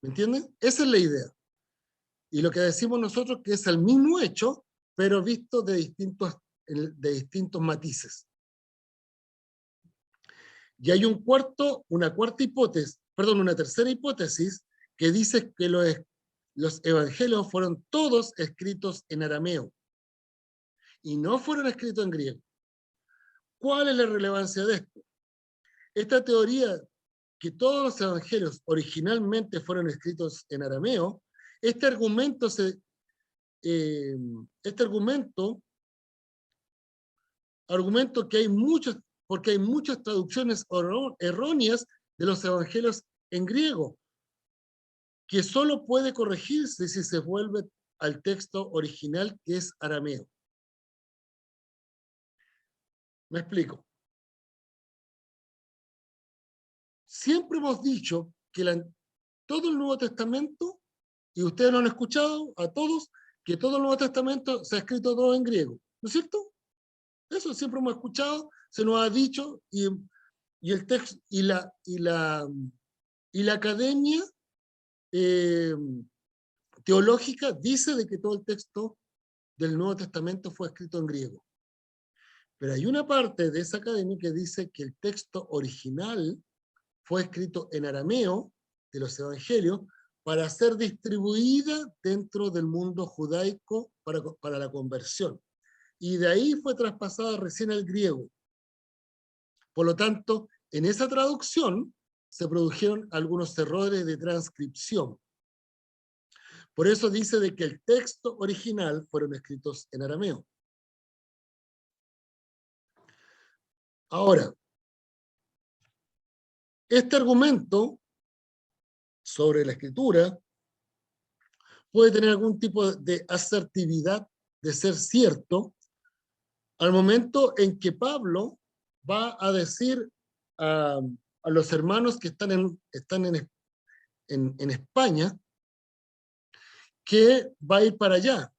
¿Me entienden? Esa es la idea. Y lo que decimos nosotros que es el mismo hecho, pero visto de distintos matices. Y hay una tercera hipótesis que dice que los evangelios fueron todos escritos en arameo y no fueron escritos en griego. ¿Cuál es la relevancia de esto? Esta teoría que todos los evangelios originalmente fueron escritos en arameo, este argumento que hay muchos porque hay muchas traducciones erróneas de los evangelios en griego, que solo puede corregirse si se vuelve al texto original, que es arameo. Me explico. Siempre hemos dicho que todo el Nuevo Testamento, y ustedes lo han escuchado a todos, que todo el Nuevo Testamento se ha escrito todo en griego, ¿no es cierto? Eso siempre hemos escuchado, se nos ha dicho, y el texto y la academia teológica dice de que todo el texto del Nuevo Testamento fue escrito en griego. Pero hay una parte de esa academia que dice que el texto original fue escrito en arameo de los evangelios para ser distribuida dentro del mundo judaico para la conversión. Y de ahí fue traspasada recién al griego. Por lo tanto, en esa traducción se produjeron algunos errores de transcripción. Por eso dice de que el texto original fueron escritos en arameo. Ahora, este argumento sobre la escritura puede tener algún tipo de asertividad, de ser cierto, al momento en que Pablo va a decir a los hermanos que están en España que va a ir para allá,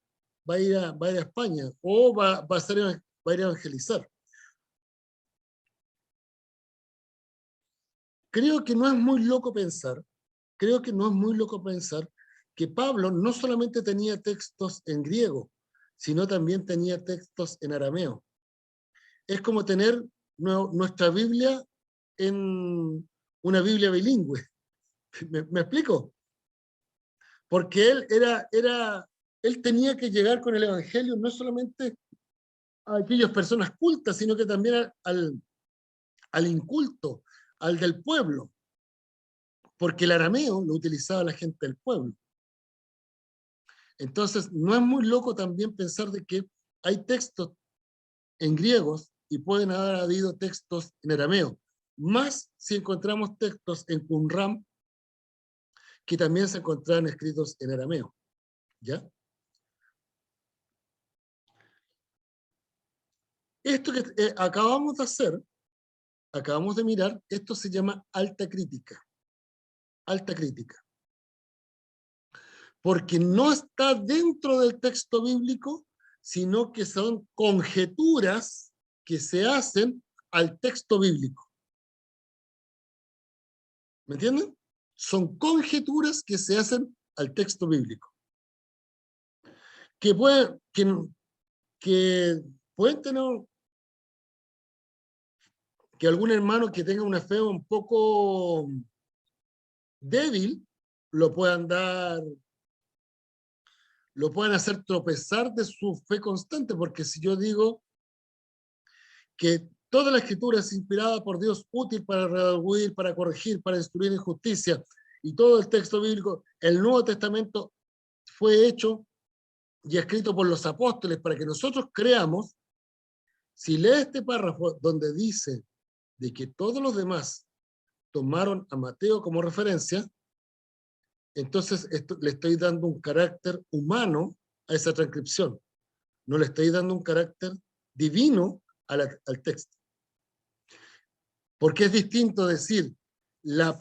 va a ir a España, o va a ir a evangelizar. Creo que no es muy loco pensar, que Pablo no solamente tenía textos en griego, sino también tenía textos en arameo. Es como tener nuestra Biblia en una Biblia bilingüe. ¿Me explico? Porque él tenía que llegar con el Evangelio no solamente a aquellas personas cultas, sino que también al inculto, al del pueblo, porque el arameo lo utilizaba la gente del pueblo. Entonces, no es muy loco también pensar de que hay textos en griegos y pueden haber habido textos en arameo, más si encontramos textos en Qumran que también se encontraban escritos en arameo. ¿Ya? Esto que acabamos de hacer, acabamos de mirar, esto se llama alta crítica. Alta crítica. Porque no está dentro del texto bíblico, sino que son conjeturas que se hacen al texto bíblico. ¿Me entienden? Son conjeturas que se hacen al texto bíblico. Que pueden tener que algún hermano que tenga una fe un poco débil lo puedan hacer tropezar de su fe constante, porque si yo digo que toda la escritura es inspirada por Dios, útil para redarguir, para corregir, para instruir en justicia, y todo el texto bíblico, el Nuevo Testamento fue hecho y escrito por los apóstoles para que nosotros creamos. Si lee este párrafo donde dice de que todos los demás tomaron a Mateo como referencia, entonces le estoy dando un carácter humano a esa transcripción. No le estoy dando un carácter divino al texto. Porque es distinto decir, la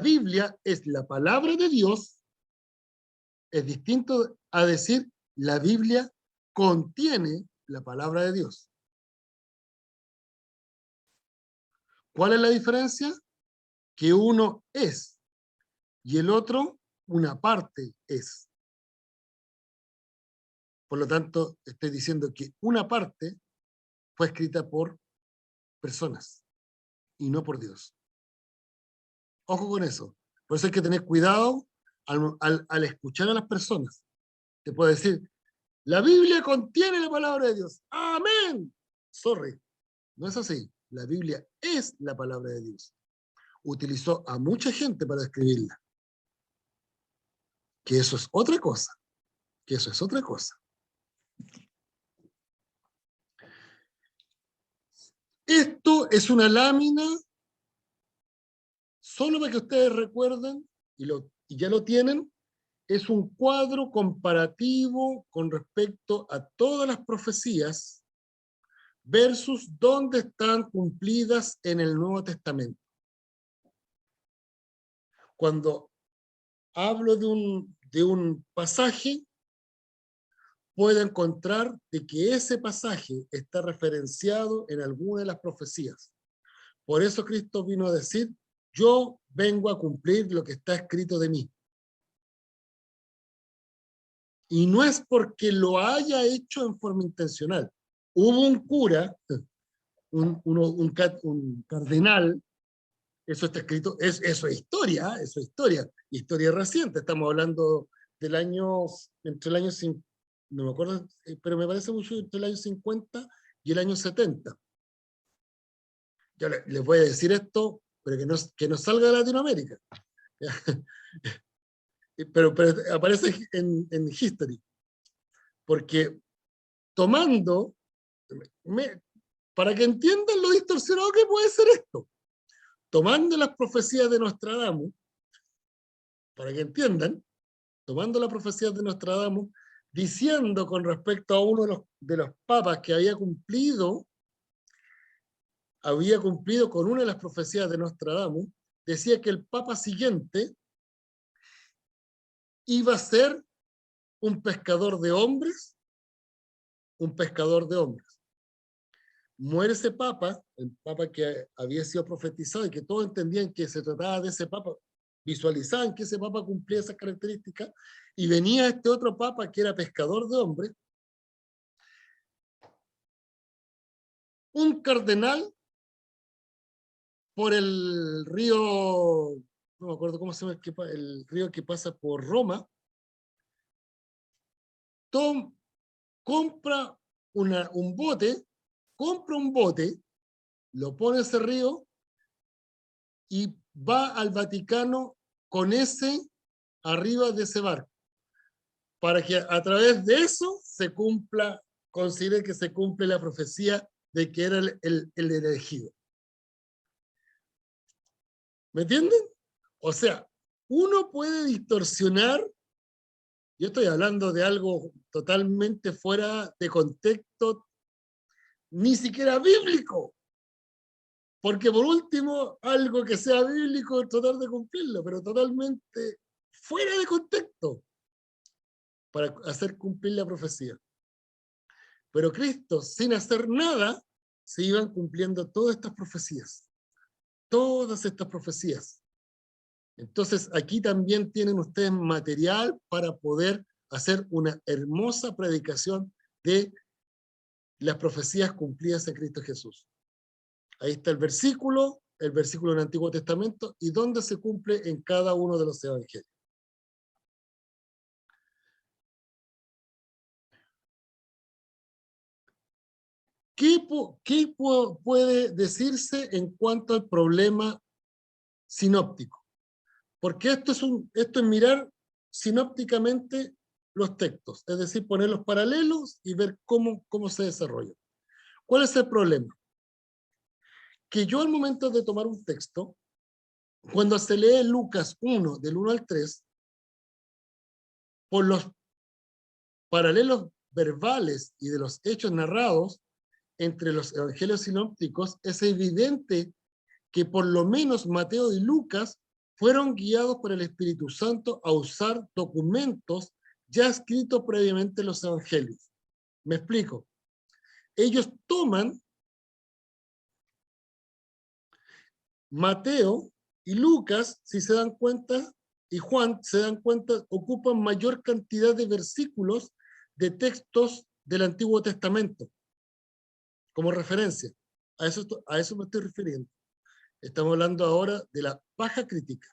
Biblia es la palabra de Dios, es distinto a decir, la Biblia contiene la palabra de Dios. ¿Cuál es la diferencia? Que uno es y el otro una parte es. Por lo tanto, estoy diciendo que una parte fue escrita por personas y no por Dios. Ojo con eso. Por eso hay que tener cuidado al escuchar a las personas. Te puedo decir, la Biblia contiene la palabra de Dios. Amén. Sorry, no es así. La Biblia es la palabra de Dios. Utilizó a mucha gente para escribirla. Que eso es otra cosa. Que eso es otra cosa. Esto es una lámina, solo para que ustedes recuerden, y ya lo tienen, es un cuadro comparativo con respecto a todas las profecías versus dónde están cumplidas en el Nuevo Testamento. Cuando hablo de un pasaje, puedo encontrar de que ese pasaje está referenciado en alguna de las profecías. Por eso Cristo vino a decir, yo vengo a cumplir lo que está escrito de mí. Y no es porque lo haya hecho en forma intencional. Hubo un cura, un cardenal, eso está escrito, eso es historia reciente. Estamos hablando del año, entre el año, no me acuerdo, pero me parece mucho entre el año 50 y el año 70. Yo les voy a decir esto, pero que no salga de Latinoamérica. Pero aparece en History. Porque tomando, para que entiendan lo distorsionado que puede ser esto, tomando las profecías de Nostradamus, para que entiendan, tomando las profecías de Nostradamus, diciendo con respecto a uno de los papas que había cumplido con una de las profecías de Nostradamus, decía que el papa siguiente iba a ser un pescador de hombres, Muere ese papa, el papa que había sido profetizado y que todos entendían que se trataba de ese papa, visualizaban que ese papa cumplía esas características, y venía este otro papa que era pescador de hombres, un cardenal por el río, no me acuerdo cómo se llama, el río que pasa por Roma, compra un bote, lo pone en ese río y va al Vaticano con ese arriba de ese barco, para que a través de eso se considere que se cumple la profecía de que era el elegido. ¿Me entienden? O sea, uno puede distorsionar, yo estoy hablando de algo totalmente fuera de contexto, ni siquiera bíblico, porque por último, algo que sea bíblico, tratar de cumplirlo, pero totalmente fuera de contexto, para hacer cumplir la profecía. Pero Cristo, sin hacer nada, se iban cumpliendo todas estas profecías. Todas estas profecías. Entonces, aquí también tienen ustedes material para poder hacer una hermosa predicación de las profecías cumplidas en Cristo Jesús. Ahí está el versículo del Antiguo Testamento, y dónde se cumple en cada uno de los evangelios. ¿Qué puede decirse en cuanto al problema sinóptico? Porque esto es mirar sinópticamente los textos, es decir, poner los paralelos y ver cómo se desarrolla. ¿Cuál es el problema? Que yo al momento de tomar un texto, cuando se lee Lucas 1, del 1 al 3, por los paralelos verbales y de los hechos narrados entre los evangelios sinópticos, es evidente que por lo menos Mateo y Lucas fueron guiados por el Espíritu Santo a usar documentos ya escritos previamente en los evangelios. Me explico. Ellos toman Mateo y Lucas, si se dan cuenta, y Juan, se dan cuenta, ocupan mayor cantidad de versículos de textos del Antiguo Testamento como referencia. A eso me estoy refiriendo. Estamos hablando ahora de la paja crítica.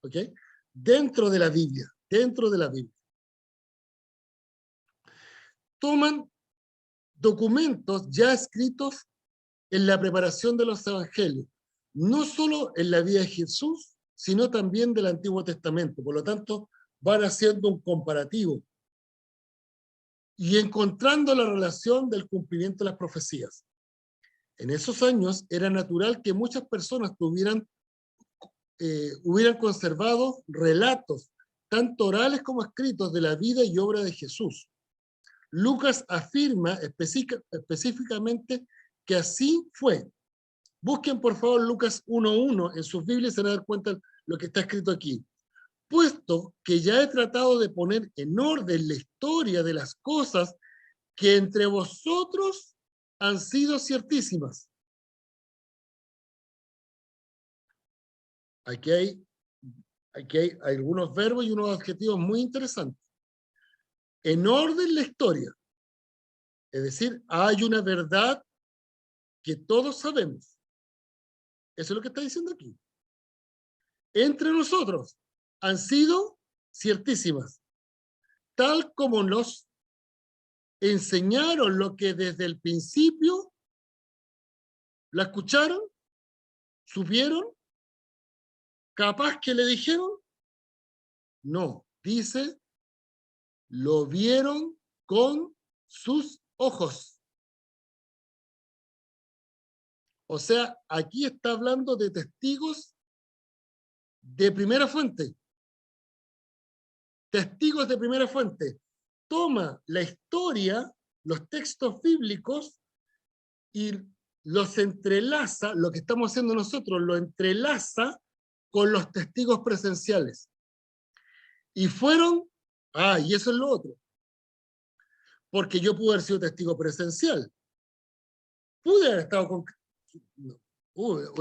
¿Ok? Dentro de la Biblia. Toman documentos ya escritos en la preparación de los evangelios, no solo en la vida de Jesús, sino también del Antiguo Testamento. Por lo tanto, van haciendo un comparativo y encontrando la relación del cumplimiento de las profecías. En esos años era natural que muchas personas hubieran conservado relatos, tanto orales como escritos, de la vida y obra de Jesús. Lucas afirma específicamente que así fue. Busquen por favor Lucas 1:1 en sus Biblias y se van a dar cuenta de lo que está escrito aquí. Puesto que ya he tratado de poner en orden la historia de las cosas que entre vosotros han sido ciertísimas. Aquí hay algunos verbos y unos adjetivos muy interesantes. En orden la historia. Es decir, hay una verdad que todos sabemos. Eso es lo que está diciendo aquí. Entre nosotros han sido ciertísimas, tal como nos enseñaron lo que desde el principio la escucharon, supieron, capaz que le dijeron. No, dice, lo vieron con sus ojos. O sea, aquí está hablando de testigos de primera fuente. Testigos de primera fuente. Toma la historia, los textos bíblicos, y los entrelaza, lo que estamos haciendo nosotros, lo entrelaza con los testigos presenciales. Y fueron, y eso es lo otro, porque yo pude haber sido testigo presencial. Pude haber estado con...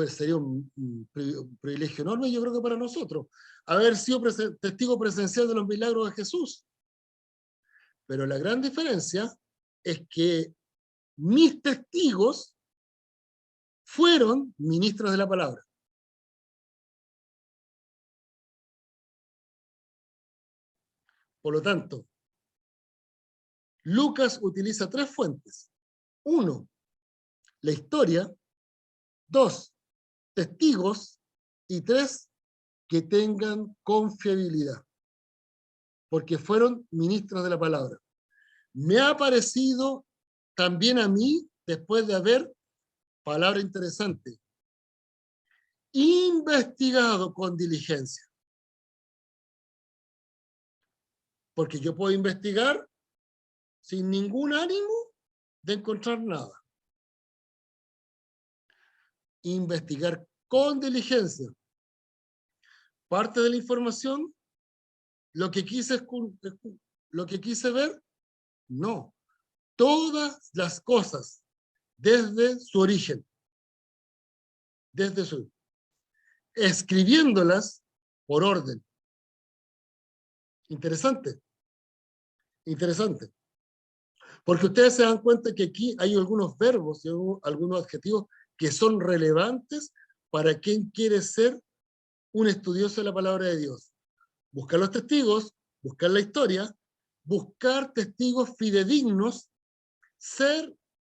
sería un privilegio enorme, yo creo que para nosotros, haber sido testigo presencial de los milagros de Jesús. Pero la gran diferencia es que mis testigos fueron ministros de la palabra. Por lo tanto, Lucas utiliza 3 fuentes. 1, la historia. 2, testigos. Y 3, que tengan confiabilidad, porque fueron ministros de la palabra. Me ha parecido también a mí, después de haber, palabra interesante, investigado con diligencia. Porque yo puedo investigar sin ningún ánimo de encontrar nada. Investigar con diligencia. Parte de la información, lo que quise ver, no. Todas las cosas, desde su origen, escribiéndolas por orden. Interesante. Interesante. Porque ustedes se dan cuenta que aquí hay algunos verbos y algunos adjetivos que son relevantes para quien quiere ser un estudioso de la palabra de Dios. Buscar los testigos, buscar la historia, buscar testigos fidedignos, ser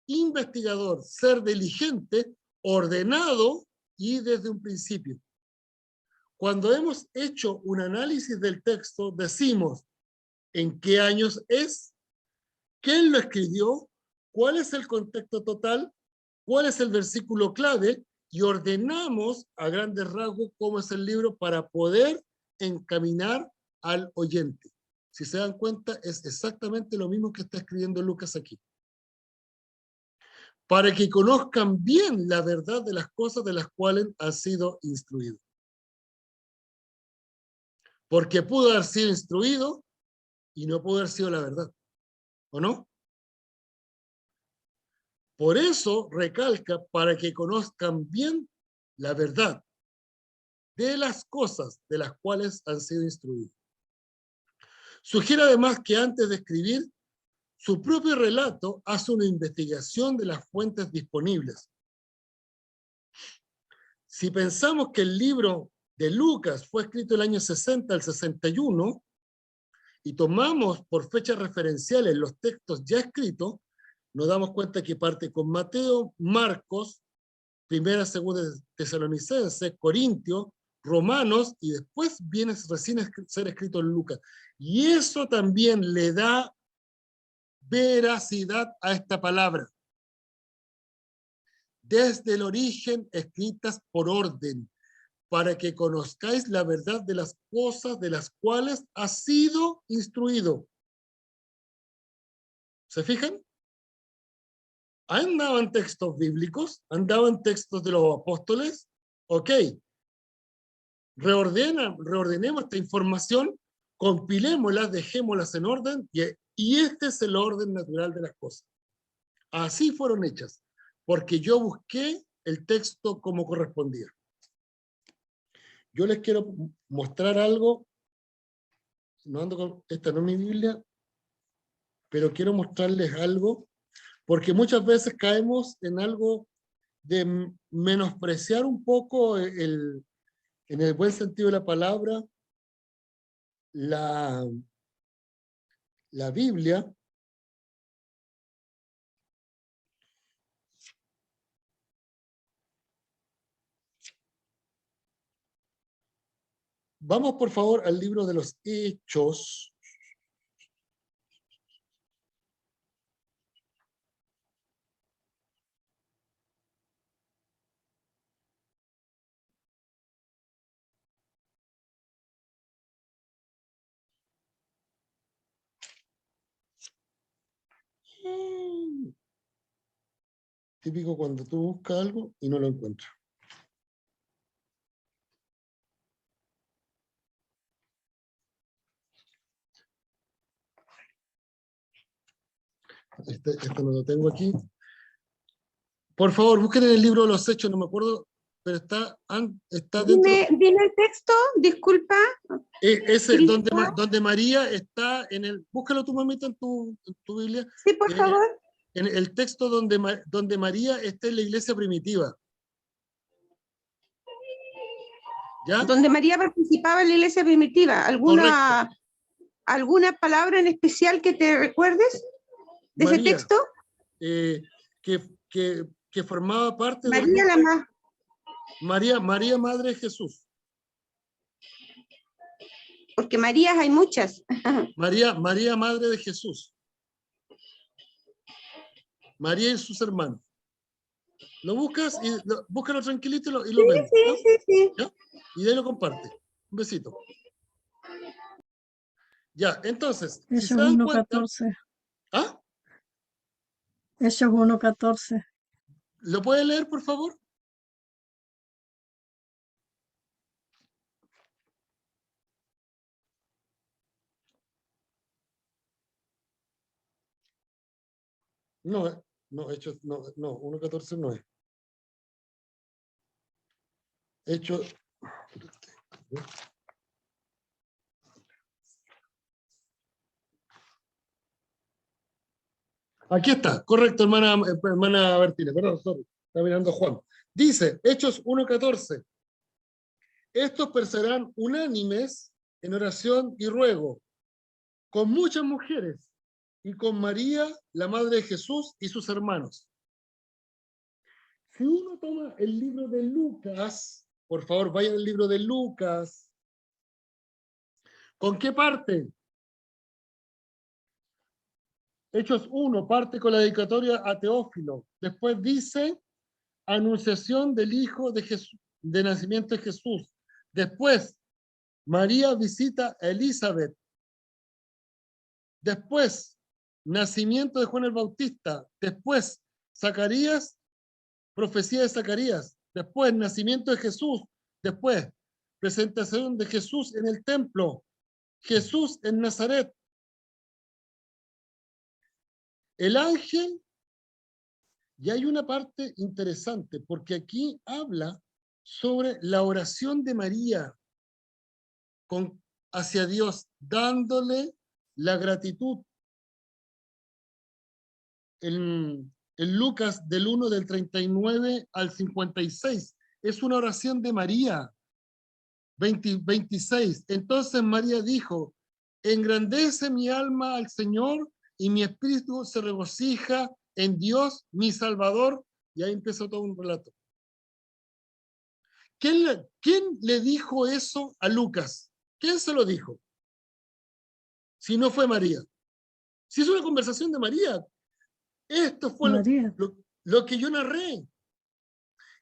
investigador, ser diligente, ordenado y desde un principio. Cuando hemos hecho un análisis del texto, decimos en qué años es, quién lo escribió, cuál es el contexto total, cuál es el versículo clave, y ordenamos a grandes rasgos cómo es el libro para poder encaminar al oyente. Si se dan cuenta, es exactamente lo mismo que está escribiendo Lucas aquí. Para que conozcan bien la verdad de las cosas de las cuales han sido instruidos. Porque pudo haber sido instruido y no pudo haber sido la verdad. ¿O no? Por eso recalca, para que conozcan bien la verdad de las cosas de las cuales han sido instruidos. Sugiere además que antes de escribir su propio relato, hace una investigación de las fuentes disponibles. Si pensamos que el libro de Lucas fue escrito el año 60 al 61, y tomamos por fechas referenciales los textos ya escritos, nos damos cuenta que parte con Mateo, Marcos, Primera, Segunda Tesalonicenses, Corintios, Romanos, y después viene recién a ser escrito en Lucas. Y eso también le da veracidad a esta palabra. desde el origen escritas por orden, para que conozcáis la verdad de las cosas de las cuales ha sido instruido. ¿Se fijan? ¿Andaban textos bíblicos? ¿Andaban textos de los apóstoles? Ok. Reordenemos esta información, compilémoslas, dejémoslas en orden, y este es el orden natural de las cosas. Así fueron hechas, porque yo busqué el texto como correspondía. Yo les quiero mostrar algo, no ando con, esta no es mi Biblia, pero quiero mostrarles algo, porque muchas veces caemos en algo de menospreciar un poco en el buen sentido de la palabra, la Biblia. Vamos por favor al libro de los Hechos. Típico cuando tú buscas algo y no lo encuentras. Este no lo tengo aquí. Por favor, busquen en el libro de los Hechos, no me acuerdo, pero está dentro. Dime el texto, disculpa. Ese, donde María está en el. Búscalo tú, mamita, en tu Biblia. Sí, por favor. En el texto donde María está en la iglesia primitiva. ¿Ya? Donde María participaba en la iglesia primitiva. ¿Alguna palabra en especial que te recuerdes de María, ese texto? Que formaba parte María la más. María, madre de Jesús. Porque Marías hay muchas. María, madre de Jesús. María y sus hermanos. Lo buscas y búscalo tranquilito y lo ven. Sí. ¿Ya? Y de ahí lo comparte. Un besito. Ya, entonces, si se dan cuenta. 1:14. ¿Ah? Hechos 1:14. ¿Lo puede leer, por favor? No, Hechos, no, 1:14 no es. Hechos. Aquí está, correcto, hermana Bertina, perdón, sorry, está mirando Juan. Dice, Hechos 1:14, estos perseverarán unánimes en oración y ruego, con muchas mujeres, y con María, la madre de Jesús, y sus hermanos. Si uno toma el libro de Lucas, por favor, vayan al libro de Lucas. ¿Con qué parte? Hechos 1, parte con la dedicatoria a Teófilo. Después dice, anunciación del Hijo de Jesús, de nacimiento de Jesús. Después, María visita a Elizabeth. Después, nacimiento de Juan el Bautista. Después, Zacarías, profecía de Zacarías. Después, nacimiento de Jesús. Después, presentación de Jesús en el templo. Jesús en Nazaret. El ángel, y hay una parte interesante, porque aquí habla sobre la oración de María hacia Dios, dándole la gratitud. En Lucas del 1 del 39 al 56, es una oración de María. 26, entonces María dijo, engrandece mi alma al Señor y mi espíritu se regocija en Dios, mi Salvador. Y ahí empezó todo un relato. ¿Quién le dijo eso a Lucas? ¿Quién se lo dijo? Si no fue María. Si es una conversación de María. Esto fue María. lo que yo narré.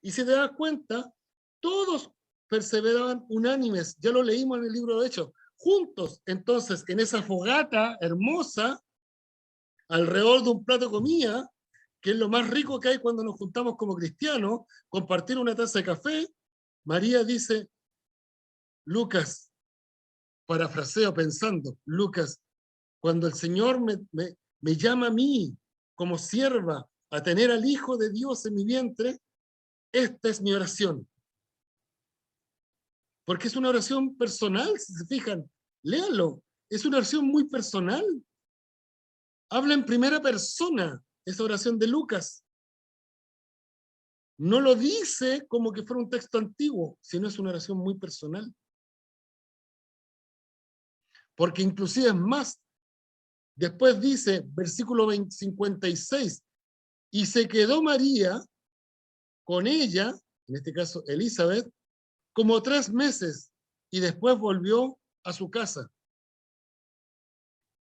Y si te das cuenta, todos perseveraban unánimes, ya lo leímos en el libro de Hechos, juntos, entonces, en esa fogata hermosa, alrededor de un plato de comida, que es lo más rico que hay cuando nos juntamos como cristianos, compartir una taza de café. María dice, Lucas, parafraseo pensando, Lucas, cuando el Señor me llama a mí como sierva a tener al Hijo de Dios en mi vientre, esta es mi oración. Porque es una oración personal, si se fijan, léanlo, es una oración muy personal. Habla en primera persona esa oración de Lucas. No lo dice como que fuera un texto antiguo, sino es una oración muy personal. Porque inclusive es más, después dice, versículo 56, y se quedó María con ella, en este caso Elizabeth, como 3 meses, y después volvió a su casa.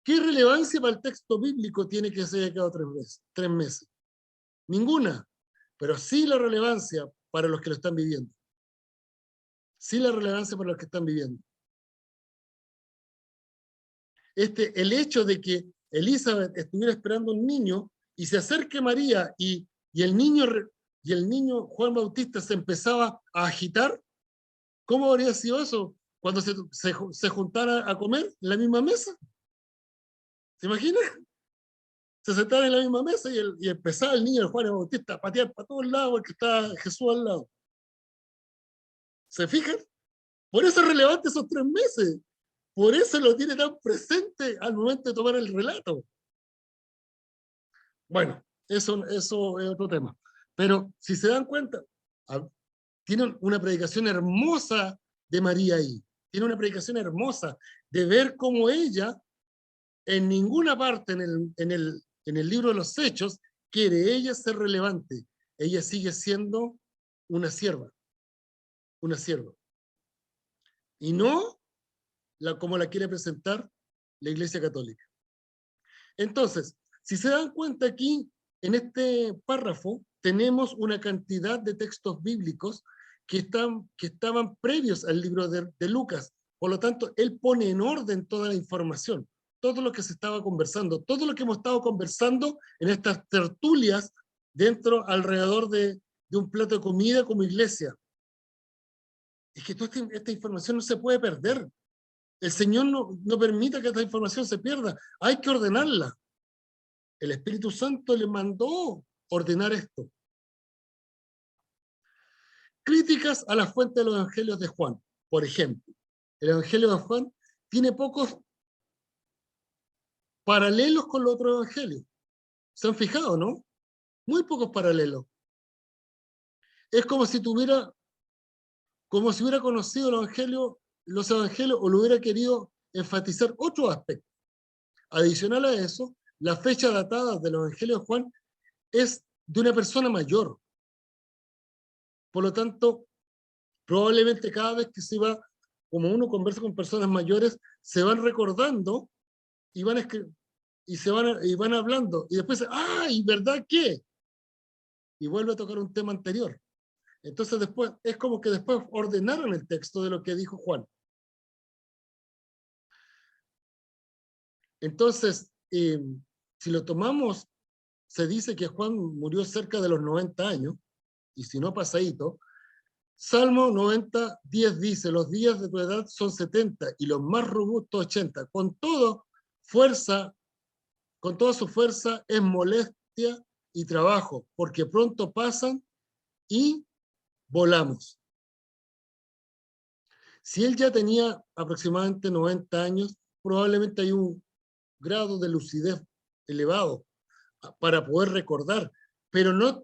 ¿Qué relevancia para el texto bíblico tiene que se haya quedado 3 meses? Ninguna, pero sí la relevancia para los que lo están viviendo. Sí la relevancia para los que están viviendo. El hecho de que Elizabeth estuviera esperando un niño y se acerque María y el niño Juan Bautista se empezaba a agitar, ¿cómo habría sido eso cuando se juntara a comer en la misma mesa? ¿Se imagina? Se sentaban en la misma mesa y empezaba el niño de Juan Bautista a patear para todos lados porque estaba Jesús al lado. ¿Se fijan? Por eso es relevante esos 3 meses. Por eso lo tiene tan presente al momento de tomar el relato. Bueno, eso es otro tema. Pero si se dan cuenta, tienen una predicación hermosa de María ahí. Tiene una predicación hermosa de ver cómo ella, en ninguna parte en el libro de los Hechos, quiere ella ser relevante. Ella sigue siendo una sierva. Una sierva. Y no como la quiere presentar la Iglesia Católica. Entonces, si se dan cuenta aquí, en este párrafo, tenemos una cantidad de textos bíblicos que estaban previos al libro de Lucas. Por lo tanto, él pone en orden toda la información, todo lo que se estaba conversando, todo lo que hemos estado conversando en estas tertulias alrededor de un plato de comida como iglesia. Es que toda esta información no se puede perder. El Señor no permite que esta información se pierda. Hay que ordenarla. El Espíritu Santo le mandó ordenar esto. Críticas a la fuente de los evangelios de Juan. Por ejemplo, el evangelio de Juan tiene pocos paralelos con los otros evangelios. ¿Se han fijado, no? Muy pocos paralelos. Es como si hubiera conocido los evangelios o lo hubiera querido enfatizar otro aspecto. Adicional a eso, la fecha datada del evangelio de Juan es de una persona mayor. Por lo tanto, probablemente cada vez que como uno conversa con personas mayores, se van recordando y van hablando. Y después, ¿y verdad qué? Y vuelve a tocar un tema anterior. Entonces después, es como que después ordenaron el texto de lo que dijo Juan. Entonces, si lo tomamos, se dice que Juan murió cerca de los 90 años, y si no pasadito. Salmo 90:10 dice, los días de tu edad son 70 y los más robustos 80. Con toda su fuerza es molestia y trabajo, porque pronto pasan y volamos. Si él ya tenía aproximadamente 90 años, probablemente hay un grado de lucidez elevado para poder recordar, pero no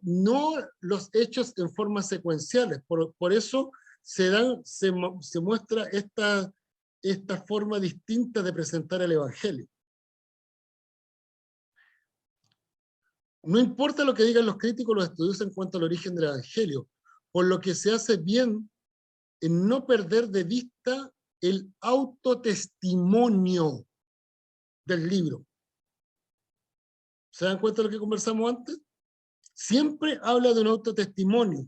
los hechos en formas secuenciales. Por eso se muestra esta forma distinta de presentar el Evangelio. No importa lo que digan los críticos, los estudiosos en cuanto al origen del Evangelio, por lo que se hace bien en no perder de vista el autotestimonio del libro. ¿Se dan cuenta de lo que conversamos antes? Siempre habla de un autotestimonio.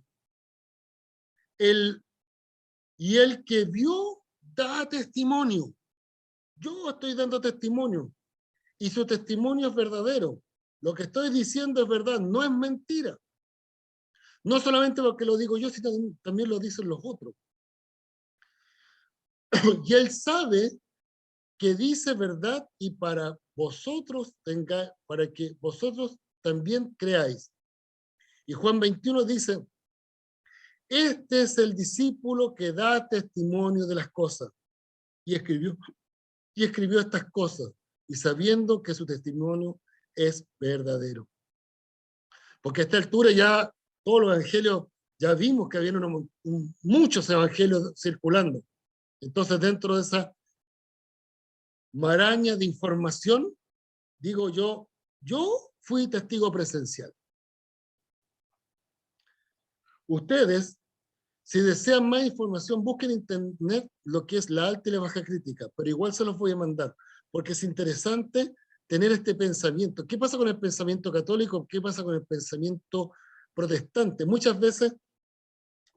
Y el que vio da testimonio. Yo estoy dando testimonio y su testimonio es verdadero. Lo que estoy diciendo es verdad, no es mentira. No solamente porque lo digo yo, sino también lo dicen los otros. Y él sabe que dice verdad y para que vosotros también creáis. Y Juan 21 dice, este es el discípulo que da testimonio de las cosas. Y escribió estas cosas, y sabiendo que su testimonio es verdadero. Porque a esta altura ya todos los evangelios, ya vimos que había muchos evangelios circulando. Entonces, dentro de esa maraña de información, digo yo fui testigo presencial. Ustedes, si desean más información, busquen en internet lo que es la alta y la baja crítica, pero igual se los voy a mandar, porque es interesante tener este pensamiento. ¿Qué pasa con el pensamiento católico? ¿Qué pasa con el pensamiento protestante? Muchas veces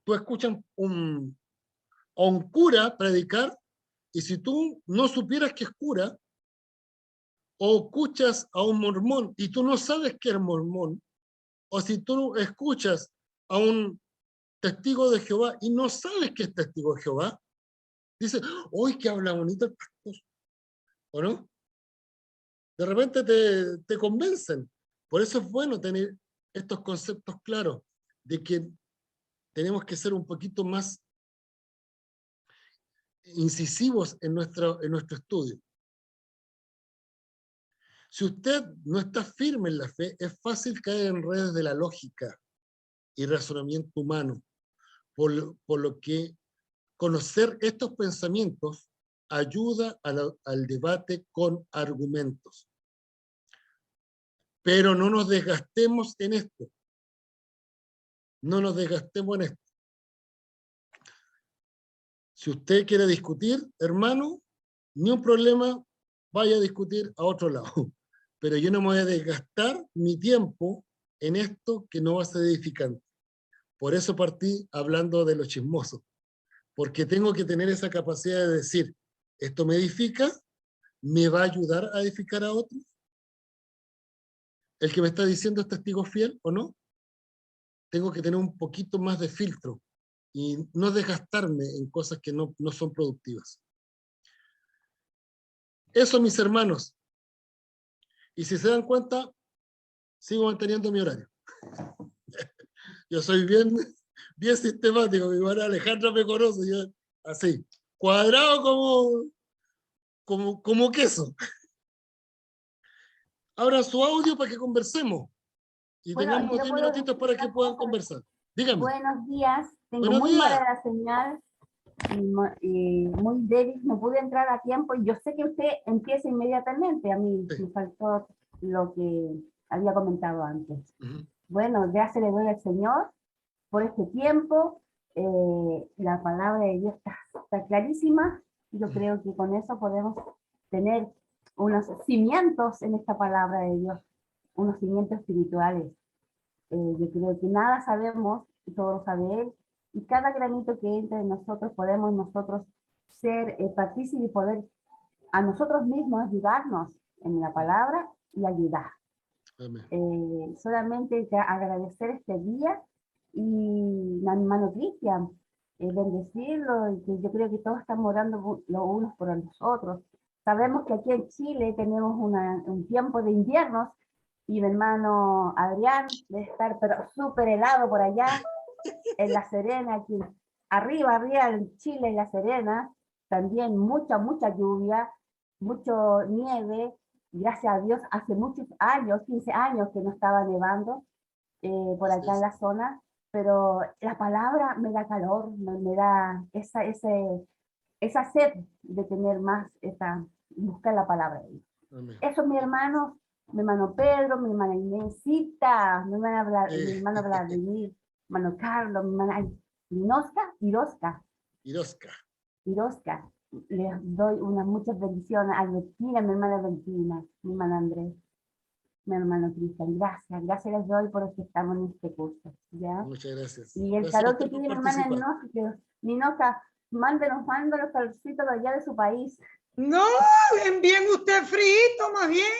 tú escuchas a un cura predicar, y si tú no supieras que es cura, o escuchas a un mormón y tú no sabes que es mormón, o si tú escuchas a un testigo de Jehová y no sabes que es testigo de Jehová, dices, ¡uy, que habla bonito el pastor! ¿O no? De repente te convencen. Por eso es bueno tener estos conceptos claros de que tenemos que ser un poquito más incisivos en nuestro estudio. Si usted no está firme en la fe, es fácil caer en redes de la lógica y razonamiento humano, por lo que conocer estos pensamientos ayuda al debate con argumentos. Pero no nos desgastemos en esto. No nos desgastemos en esto. Si usted quiere discutir, hermano, ni un problema, vaya a discutir a otro lado. Pero yo no me voy a desgastar mi tiempo en esto que no va a ser edificante. Por eso partí hablando de lo chismoso. Porque tengo que tener esa capacidad de decir, esto me edifica, me va a ayudar a edificar a otros. El que me está diciendo es testigo fiel o no. Tengo que tener un poquito más de filtro y no desgastarme en cosas que no son productivas. Eso, mis hermanos. Y si se dan cuenta, sigo manteniendo mi horario. Yo soy bien sistemático. Mi hermana Alejandra me conoce, yo, así, cuadrado como queso. Abran su audio para que conversemos y Bueno, tengamos 10 yo puedo minutitos decir para que una puedan cosa. conversar. Dígame. Buenos días, tengo Buenos muy días. mala la señal y muy débil, no pude entrar a tiempo y yo sé que usted empieza inmediatamente, a mí Sí. me faltó lo que había comentado antes. Uh-huh. Bueno, gracias le doy al Señor por este tiempo, la palabra de Dios está clarísima, y yo creo que con eso podemos tener unos cimientos en esta palabra de Dios, unos cimientos espirituales. Yo creo que nada sabemos, y todo lo sabe Él, y cada granito que entra en nosotros podemos nosotros ser partícipes y poder a nosotros mismos ayudarnos en la palabra y ayudar. Solamente agradecer este día y a mi hermano Cristian, bendecirlo, y que yo creo que todos estamos orando los unos por los otros. Sabemos que aquí en Chile tenemos un tiempo de inviernos, y mi hermano Adrián debe estar pero súper helado por allá, en La Serena, aquí arriba en Chile, en La Serena, también mucha lluvia, mucho nieve, gracias a Dios, hace muchos años, 15 años que no estaba nevando por acá en la zona, pero la palabra me da calor, me da esa sed de tener más, buscar la palabra de Dios. Eso, mi hermano Pedro, mi hermana Inésita, mi hermano Vladimir, mi hermano Carlos, mi hermana Irosca. Les doy muchas bendiciones a Albertina, mi hermana Albertina, mi hermana Andrés. mi hermano Cristian. Gracias, gracias les doy por que estamos en este curso. ¿Ya? Muchas gracias. Y el Gracias a calor que usted por tiene mi hermana participar. Ninoca, mándenos los calorcitos de allá de su país. No, envíen usted frito, más bien.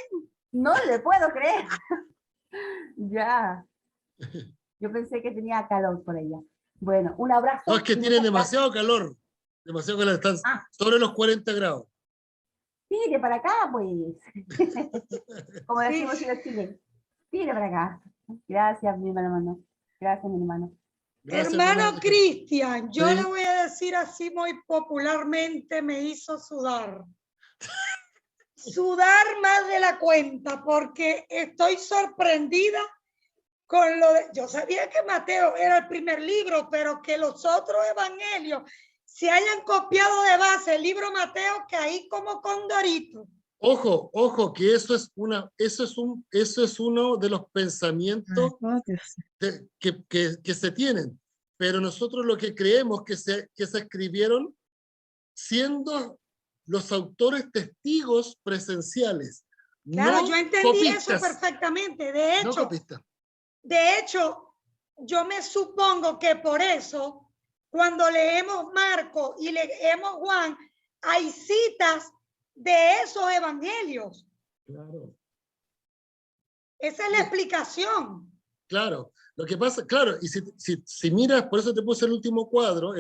No le puedo creer. Ya. Yo pensé que tenía calor por allá. Bueno, un abrazo. No, es que y tienen muchas gracias. demasiado calor. Demasiado calor. Están Ah. sobre los 40 grados. Tire para acá, pues. Como Sí. decimos en Chile. Tire para acá. Gracias, mi hermano. Gracias, mi hermano. Gracias, Hermano hermana. Cristian, yo Sí. le voy a decir así muy popularmente, me hizo sudar. Sudar más de la cuenta, porque estoy sorprendida con lo de... Yo sabía que Mateo era el primer libro, pero que los otros evangelios se hayan copiado de base el libro Mateo, que ahí como Condorito. Ojo, ojo, que eso es uno de los pensamientos que se tienen. Pero nosotros lo que creemos que se escribieron siendo los autores testigos presenciales. Claro, no yo entendí copistas, eso perfectamente. no copistas. De hecho, yo me supongo que por eso, cuando leemos Marcos y leemos Juan, hay citas de esos evangelios. Claro. Esa es la explicación. Claro, lo que pasa, claro, y si miras, por eso te puse el último cuadro,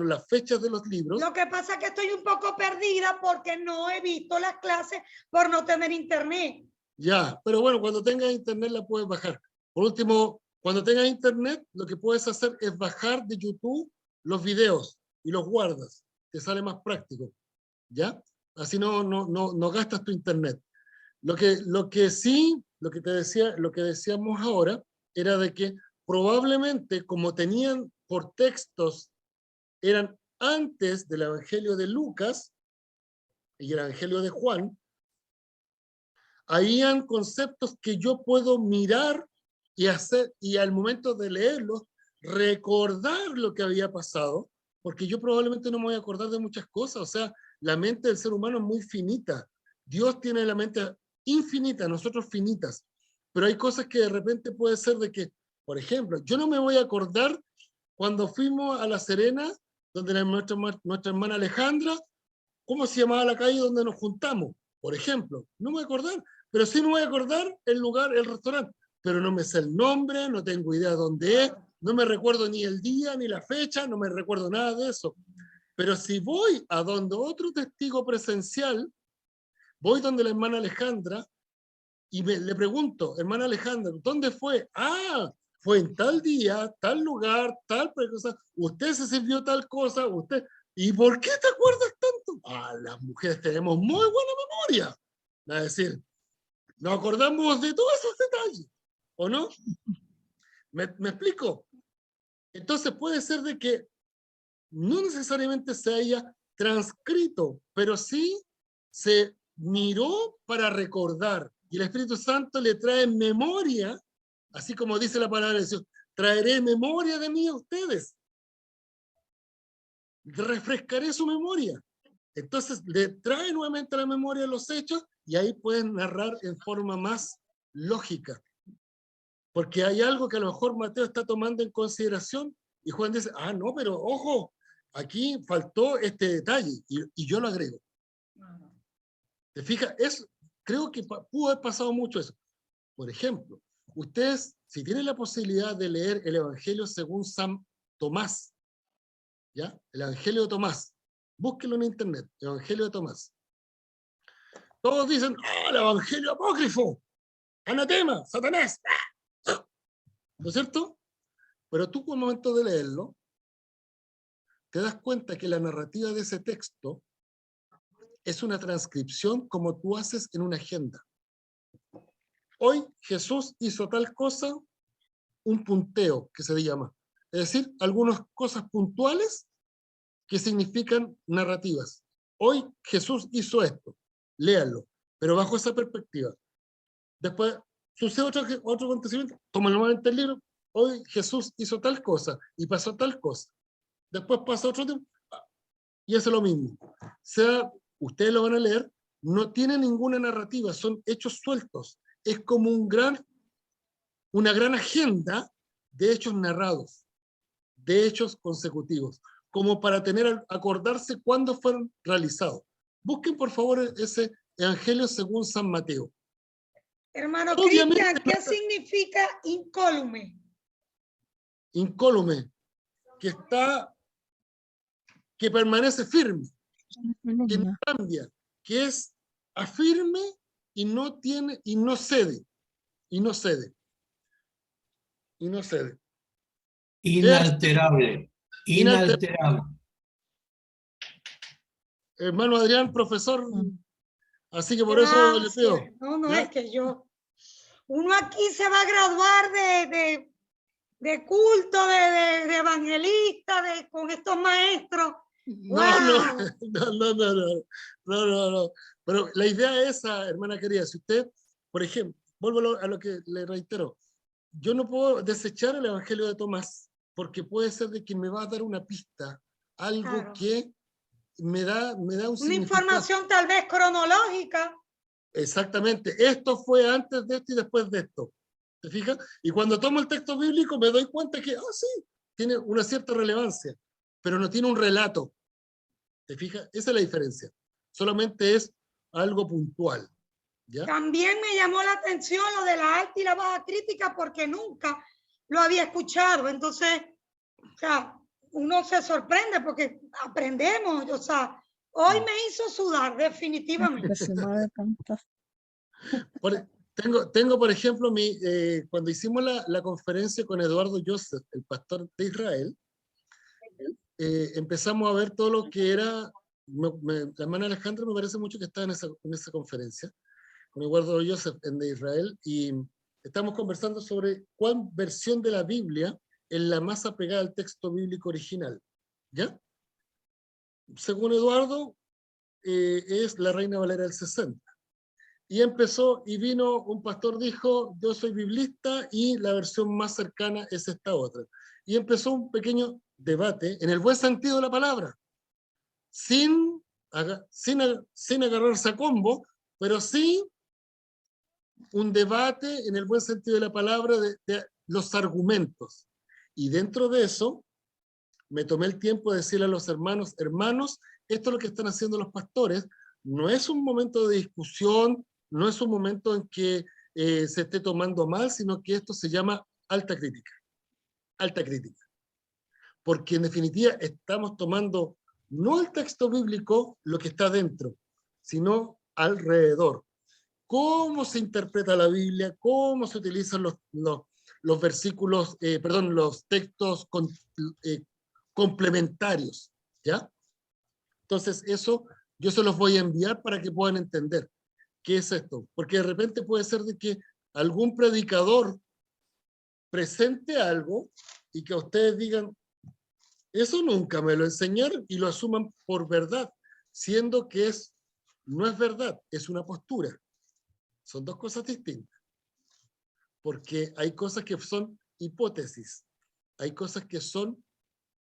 las fechas de los libros. Lo que pasa es que estoy un poco perdida porque no he visto las clases por no tener internet. Ya, pero bueno, cuando tengas internet la puedes bajar. Por último, cuando tengas internet, lo que puedes hacer es bajar de YouTube los videos y los guardas, te sale más práctico, ¿ya? Así no gastas tu internet. Lo que sí, lo que decíamos ahora, era de que probablemente, como tenían por textos, eran antes del Evangelio de Lucas y el Evangelio de Juan, habían conceptos que yo puedo mirar y hacer, y al momento de leerlos, recordar lo que había pasado, porque yo probablemente no me voy a acordar de muchas cosas. O sea, la mente del ser humano es muy finita. Dios tiene la mente infinita, nosotros finitas. Pero hay cosas que de repente puede ser de que, por ejemplo, yo no me voy a acordar cuando fuimos a La Serena, donde nuestra hermana Alejandra, ¿cómo se llamaba la calle donde nos juntamos? Por ejemplo, no me voy a acordar, pero sí me voy a acordar el lugar, el restaurante, pero no me sé el nombre, no tengo idea dónde es, no me recuerdo ni el día, ni la fecha, no me recuerdo nada de eso. Pero si voy a donde otro testigo presencial, voy donde la hermana Alejandra, y le pregunto, hermana Alejandra, ¿dónde fue? Ah, fue en tal día, tal lugar, tal cosa, usted se sirvió tal cosa, usted... ¿Y por qué te acuerdas tanto? Ah, las mujeres tenemos muy buena memoria. Es decir, nos acordamos de todos esos detalles, ¿o no? ¿Me explico? Entonces puede ser de que no necesariamente se haya transcrito, pero sí se miró para recordar. Y el Espíritu Santo le trae memoria, así como dice la palabra de Dios, traeré memoria de mí a ustedes. Refrescaré su memoria. Entonces le trae nuevamente a la memoria los hechos y ahí pueden narrar en forma más lógica. Porque hay algo que a lo mejor Mateo está tomando en consideración y Juan dice, ah, no, pero ojo, aquí faltó este detalle y yo lo agrego. ¿Te fijas? Creo que pudo haber pasado mucho eso. Por ejemplo, ustedes, si tienen la posibilidad de leer el Evangelio según San Tomás, ¿ya? El Evangelio de Tomás, búsquenlo en internet, Evangelio de Tomás. Todos dicen, el Evangelio apócrifo, anatema, Satanás. ¿No es cierto? Pero tú, al momento de leerlo, te das cuenta que la narrativa de ese texto es una transcripción como tú haces en una agenda. Hoy Jesús hizo tal cosa, un punteo que se llama. Es decir, algunas cosas puntuales que significan narrativas. Hoy Jesús hizo esto, léanlo, pero bajo esa perspectiva. Después sucede otro acontecimiento, toman nuevamente el libro, hoy Jesús hizo tal cosa y pasó tal cosa. Después pasa otro tiempo y hace lo mismo. Ustedes lo van a leer, no tiene ninguna narrativa, son hechos sueltos. es como una gran agenda de hechos narrados, de hechos consecutivos, como para acordarse cuándo fueron realizados. Busquen por favor ese Evangelio según San Mateo. Hermano Obviamente, Cristian, ¿qué significa incólume? incólume, que permanece firme, que no cambia, que es afirme y no cede, y no cede. Inalterable. Inalterable. Inalterable. Hermano Adrián, profesor, así que por eso le pido. Gracias. No, ¿ya? es que uno aquí se va a graduar de culto, de evangelista, con estos maestros. No. Pero la idea es esa, hermana querida. Si usted, por ejemplo, vuelvo a lo que le reitero, yo no puedo desechar el Evangelio de Tomás, porque puede ser de que me va a dar una pista, algo Claro. que me da un Una significado. información tal vez cronológica. Exactamente, esto fue antes de esto y después de esto. ¿Te fijas? Y cuando tomo el texto bíblico me doy cuenta que, sí, tiene una cierta relevancia, pero no tiene un relato. ¿Te fijas? Esa es la diferencia. Solamente es algo puntual. ¿Ya? También me llamó la atención lo de la alta y la baja crítica porque nunca lo había escuchado. Entonces, o sea, uno se sorprende porque aprendemos. O sea, hoy me hizo sudar definitivamente. Tengo, por ejemplo, cuando hicimos la conferencia con Eduardo Joseph, el pastor de Israel, empezamos a ver todo lo que era, la hermana Alejandra me parece mucho que estaba en esa conferencia, con Eduardo Joseph de Israel, y estamos conversando sobre cuál versión de la Biblia es la más apegada al texto bíblico original. ¿Ya? Según Eduardo, es la Reina Valera del 60. Y vino un pastor, dijo, yo soy biblista y la versión más cercana es esta otra. Y empezó un pequeño debate, en el buen sentido de la palabra, sin agarrarse a combo, pero sí un debate en el buen sentido de la palabra de los argumentos. Y dentro de eso, me tomé el tiempo de decirle a los hermanos, esto es lo que están haciendo los pastores, no es un momento de discusión, no es un momento en que se esté tomando mal, sino que esto se llama alta crítica. Alta crítica. Porque en definitiva estamos tomando no el texto bíblico, lo que está dentro, sino alrededor. Cómo se interpreta la Biblia, cómo se utilizan los versículos, los textos complementarios, ¿ya? Entonces eso yo se los voy a enviar para que puedan entender qué es esto, porque de repente puede ser de que algún predicador presente algo y que ustedes digan, eso nunca me lo enseñaron, y lo asuman por verdad, siendo que no es verdad, es una postura. Son dos cosas distintas, porque hay cosas que son hipótesis, hay cosas que son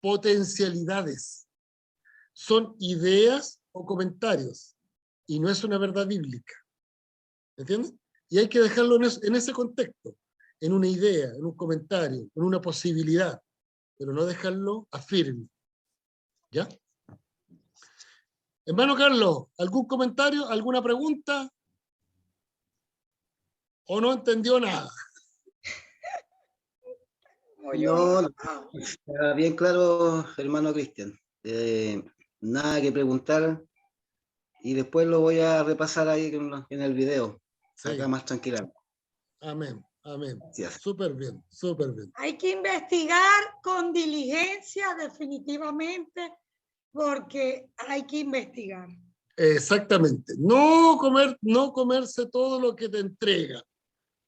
potencialidades, son ideas o comentarios, y no es una verdad bíblica. ¿Entiendes? Y hay que dejarlo en ese contexto, en una idea, en un comentario, en una posibilidad, pero no dejarlo afirme. ¿Ya? Hermano Carlos, ¿algún comentario, alguna pregunta? ¿O no entendió nada? No, está bien claro, hermano Cristian. Nada que preguntar, y después lo voy a repasar ahí en el video, Sí. acá más tranquila. Amén, amén. Gracias. Súper bien, súper bien. Hay que investigar con diligencia definitivamente porque hay que investigar. Exactamente. No comerse todo lo que te entrega,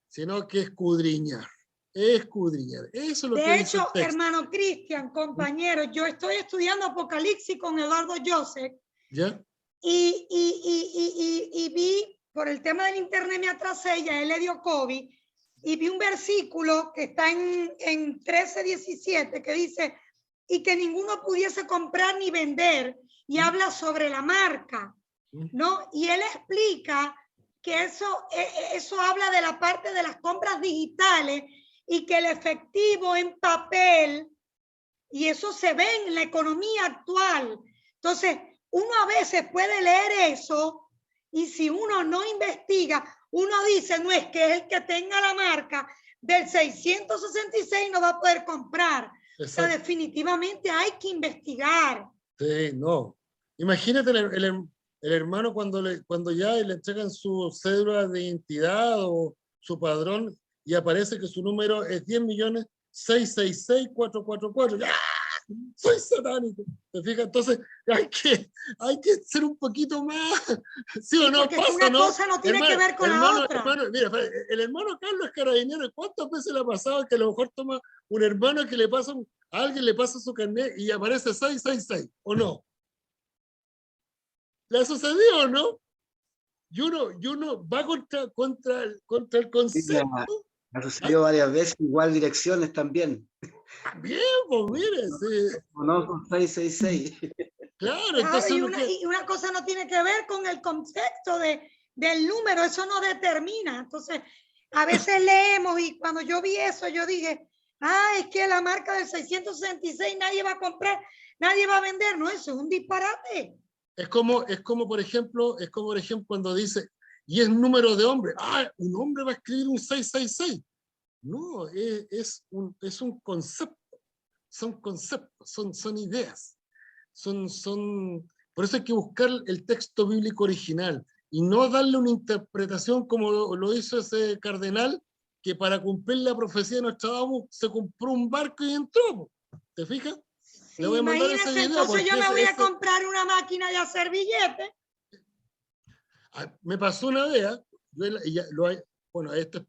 sino que escudriñar. Escudriñar. Eso es lo que De dice hecho, el texto. hermano Cristian, compañero, yo estoy estudiando Apocalipsis con Eduardo Joseph. ¿Ya? Y vi, por el tema del internet me atrasé, él le dio COVID, y vi un versículo que está en 13:17 que dice, y que ninguno pudiese comprar ni vender, y habla sobre la marca, ¿no? Y él explica que eso habla de la parte de las compras digitales y que el efectivo en papel, y eso se ve en la economía actual. Entonces, uno a veces puede leer eso y si uno no investiga, uno dice, no, es que el que tenga la marca del 666 no va a poder comprar. O sea, definitivamente hay que investigar. Sí, no. Imagínate el hermano cuando ya le entregan su cédula de identidad o su padrón y aparece que su número es 10.666.444. ¡Ah! Soy satánico. ¿Te fijas? Entonces hay que ser un poquito más. ¿Sí o no? Porque Pasa, una ¿no? cosa no tiene que ver con la otra. Mira, el hermano Carlos es carabinero. ¿Y cuántas veces le ha pasado que a lo mejor toma un hermano que le pasa a alguien le pasa su carnet y aparece 666? ¿O no? ¿Le ha sucedido o no? Y uno va contra el concepto. Ha sucedido varias veces, igual direcciones también. Bien, pues mire. Sí. No son 666. Claro, entonces y una cosa no tiene que ver con el concepto del número, eso no determina. Entonces, a veces leemos y cuando yo vi eso, yo dije, es que la marca del 666 nadie va a comprar, nadie va a vender. No, eso es un disparate. Es como por ejemplo, cuando dice, y es número de hombre. Un hombre va a escribir un 666. No, es un concepto. Son conceptos, son ideas. Por eso hay que buscar el texto bíblico original y no darle una interpretación como lo hizo ese cardenal que para cumplir la profecía de Nostradamus se compró un barco y entró. ¿Te fijas? Sí, imagínense, entonces yo me voy a comprar una máquina de hacer billetes. Me pasó una vez, bueno, esto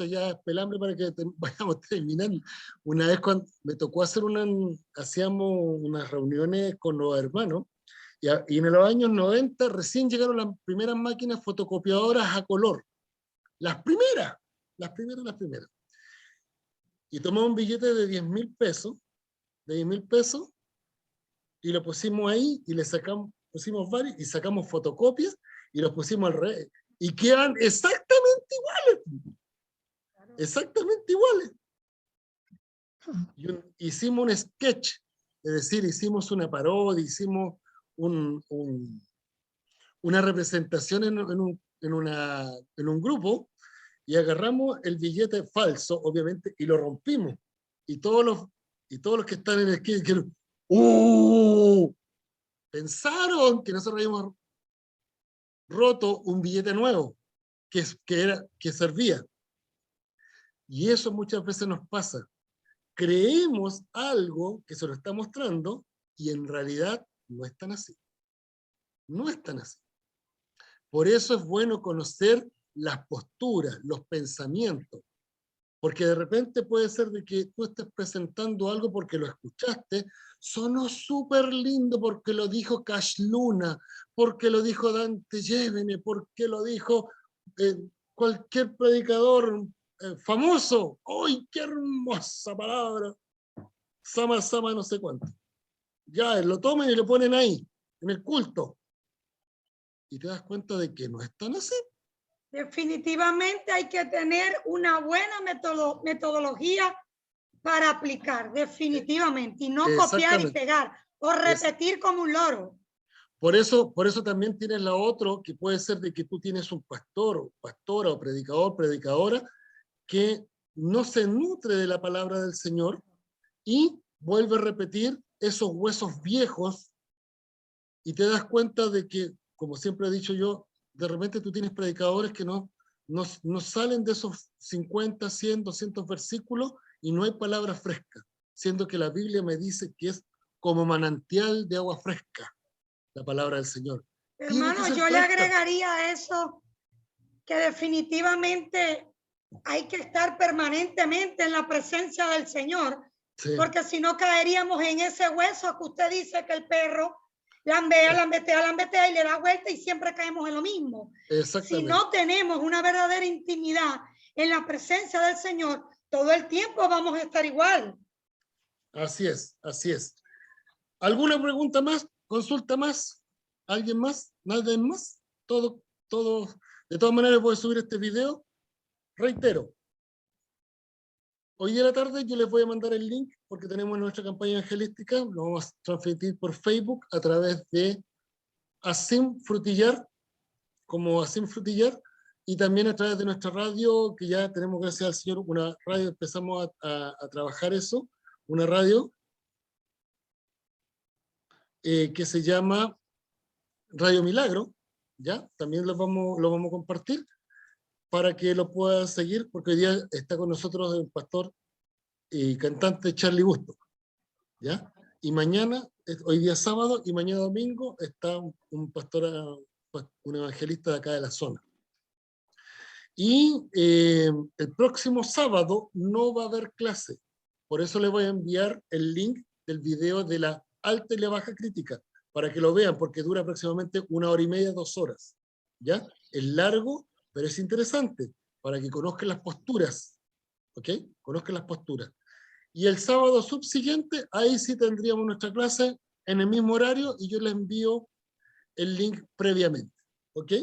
ya es pelambre para que vayamos terminando. Una vez cuando me tocó hacíamos unas reuniones con los hermanos, y en los años 90 recién llegaron las primeras máquinas fotocopiadoras a color. Las primeras. Y tomamos un billete de 10.000 pesos, y lo pusimos ahí, y pusimos varios, y sacamos fotocopias, y los pusimos al revés. Y quedan exactamente iguales. Exactamente iguales. Hicimos un sketch, es decir, hicimos una parodia, hicimos una representación en un grupo, y agarramos el billete falso, obviamente, y lo rompimos. Y todos los que están en el sketch dijeron, pensaron que nosotros habíamos roto un billete nuevo, que servía. Y eso muchas veces nos pasa. Creemos algo que se lo está mostrando y en realidad no es tan así. No es tan así. Por eso es bueno conocer las posturas, los pensamientos, porque de repente puede ser de que tú estés presentando algo porque lo escuchaste, sonó súper lindo porque lo dijo Cash Luna, porque lo dijo Dante Yevene, porque lo dijo cualquier predicador famoso. ¡Ay, qué hermosa palabra! Sama, no sé cuánto. Ya, lo toman y lo ponen ahí, en el culto. Y te das cuenta de que no es tan así. Definitivamente hay que tener una buena metodología para aplicar, definitivamente, y no copiar y pegar, o repetir como un loro. Por eso también tienes la otra, que puede ser de que tú tienes un pastor, pastora o predicador, predicadora, que no se nutre de la palabra del Señor y vuelve a repetir esos huesos viejos, y te das cuenta de que, como siempre he dicho yo, de repente tú tienes predicadores que no salen de esos 50, 100, 200 versículos y no hay palabra fresca, siendo que la Biblia me dice que es como manantial de agua fresca, la palabra del Señor. Hermano, yo le agregaría a eso que definitivamente hay que estar permanentemente en la presencia del Señor, sí, porque si no caeríamos en ese hueso que usted dice que el perro lambetea y le da vuelta y siempre caemos en lo mismo. Si no tenemos una verdadera intimidad en la presencia del Señor, todo el tiempo vamos a estar igual. Así es, así es. ¿Alguna pregunta más? ¿Consulta más? ¿Alguien más? ¿Nadie más? Todo De todas maneras voy a subir este video. Reitero, hoy día a la tarde yo les voy a mandar el link porque tenemos nuestra campaña evangelística, lo vamos a transmitir por Facebook a través de Asim Frutillar, como Asim Frutillar, y también a través de nuestra radio, que ya tenemos, gracias al Señor, una radio, empezamos a trabajar eso, una radio que se llama Radio Milagro, ¿ya? También lo vamos a compartir para que lo puedan seguir, porque hoy día está con nosotros el pastor y cantante Charlie Busto, ¿ya? Y mañana, hoy día sábado y mañana domingo, está un pastor, un evangelista de acá de la zona. Y el próximo sábado no va a haber clase, por eso les voy a enviar el link del video de la alta y la baja crítica, para que lo vean, porque dura aproximadamente 1 hora y media, 2 horas, ¿ya? Es largo, pero es interesante, para que conozcan las posturas, ¿ok? Conozcan las posturas. Y el sábado subsiguiente, ahí sí tendríamos nuestra clase en el mismo horario, y yo les envío el link previamente, ¿ok?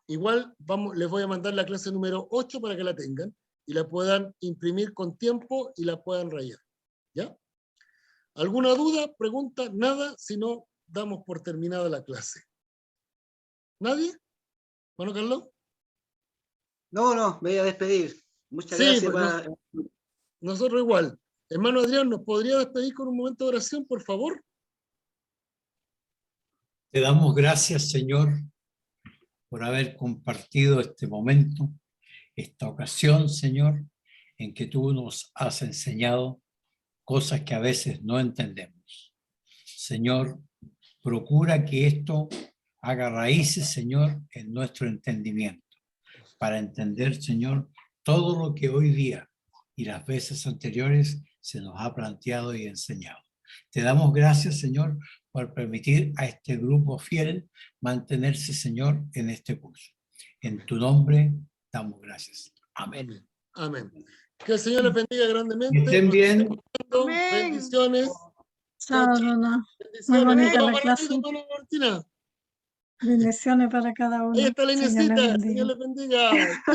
Igual les voy a mandar la clase número 8 para que la tengan, y la puedan imprimir con tiempo, y la puedan rayar, ¿ya? ¿Alguna duda, pregunta? Nada, si no, damos por terminada la clase. ¿Nadie? ¿Bueno, Carlos? No, me voy a despedir. Muchas Sí, gracias. pues, nosotros igual. Hermano Adrián, ¿nos podría despedir con un momento de oración, por favor? Te damos gracias, Señor, por haber compartido este momento, esta ocasión, Señor, en que tú nos has enseñado cosas que a veces no entendemos. Señor, procura que esto haga raíces, Señor, en nuestro entendimiento, para entender, Señor, todo lo que hoy día y las veces anteriores se nos ha planteado y enseñado. Te damos gracias, Señor, por permitir a este grupo fiel mantenerse, Señor, en este curso. En tu nombre damos gracias. Amén. Amén. Amén. Que el Señor les bendiga grandemente. Que estén bien. Amén. Bendiciones. Chao, Luna. Muy Bendiciones. bonita Vamos la para clase. hermana Martina. Bendiciones para cada uno. Ahí está la Señor les Inesita. bendiga. Señor les bendiga.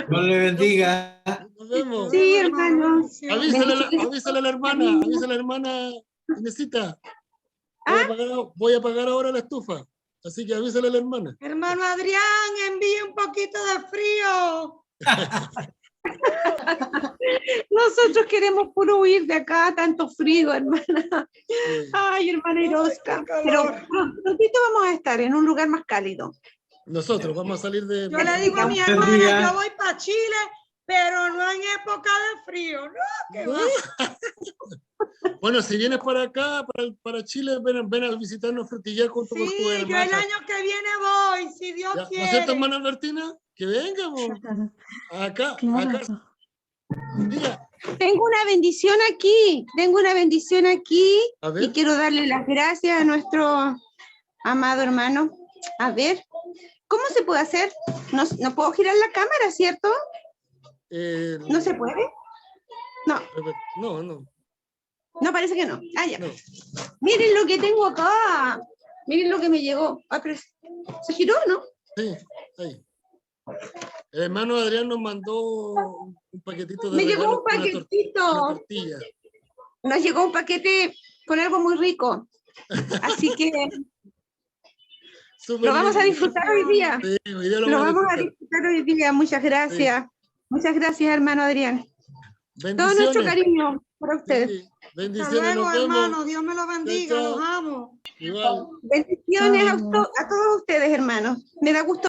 Dios le bendiga. Nos vemos. Sí, hermanos. Avísale a la hermana Inesita. Voy a apagar ahora la estufa. Así que avísale a la hermana. Hermano Adrián, envíe un poquito de frío. Nosotros queremos puro huir de acá, tanto frío, hermana. Ay, hermana Erosca. Ay, qué calor. Pero prontito vamos a estar en un lugar más cálido. Nosotros vamos a salir de... Yo le digo a mi Buen hermana, día. yo voy para Chile, pero no en época de frío. No, que va. Bueno, si vienes para acá, para Chile, ven a visitarnos Frutillar junto con tu Sí, yo el hermana. año que viene voy, si Dios ¿No es quiere. cierto, hermana Albertina? Que venga, po. Acá, Claro. diga. Tengo una bendición aquí A y ver, quiero darle las gracias a nuestro amado hermano. A ver, ¿cómo se puede hacer? No puedo girar la cámara, ¿cierto? ¿No se puede? No, No, parece que no. Ah, ya. no. Miren lo que tengo acá. Miren lo que me llegó. Ah, pero se giró, ¿no? Sí, ahí. El hermano Adrián nos mandó un paquetito de Me llegó regalo, un paquetito. una tortilla. Nos llegó un paquete con algo muy rico. Así que Súper lo vamos a lindo. disfrutar hoy día. Sí, hoy día Lo vamos a disfrutar. disfrutar hoy día. Muchas gracias. Muchas gracias, hermano Adrián. Todo nuestro Bendiciones. cariño para ustedes. Sí, Hasta bendiciones, luego, nos vemos. hermano. Dios me lo bendiga. Chao, chao. Los amo. Igual. Bendiciones Chao. a todos ustedes, hermanos. Me da gusto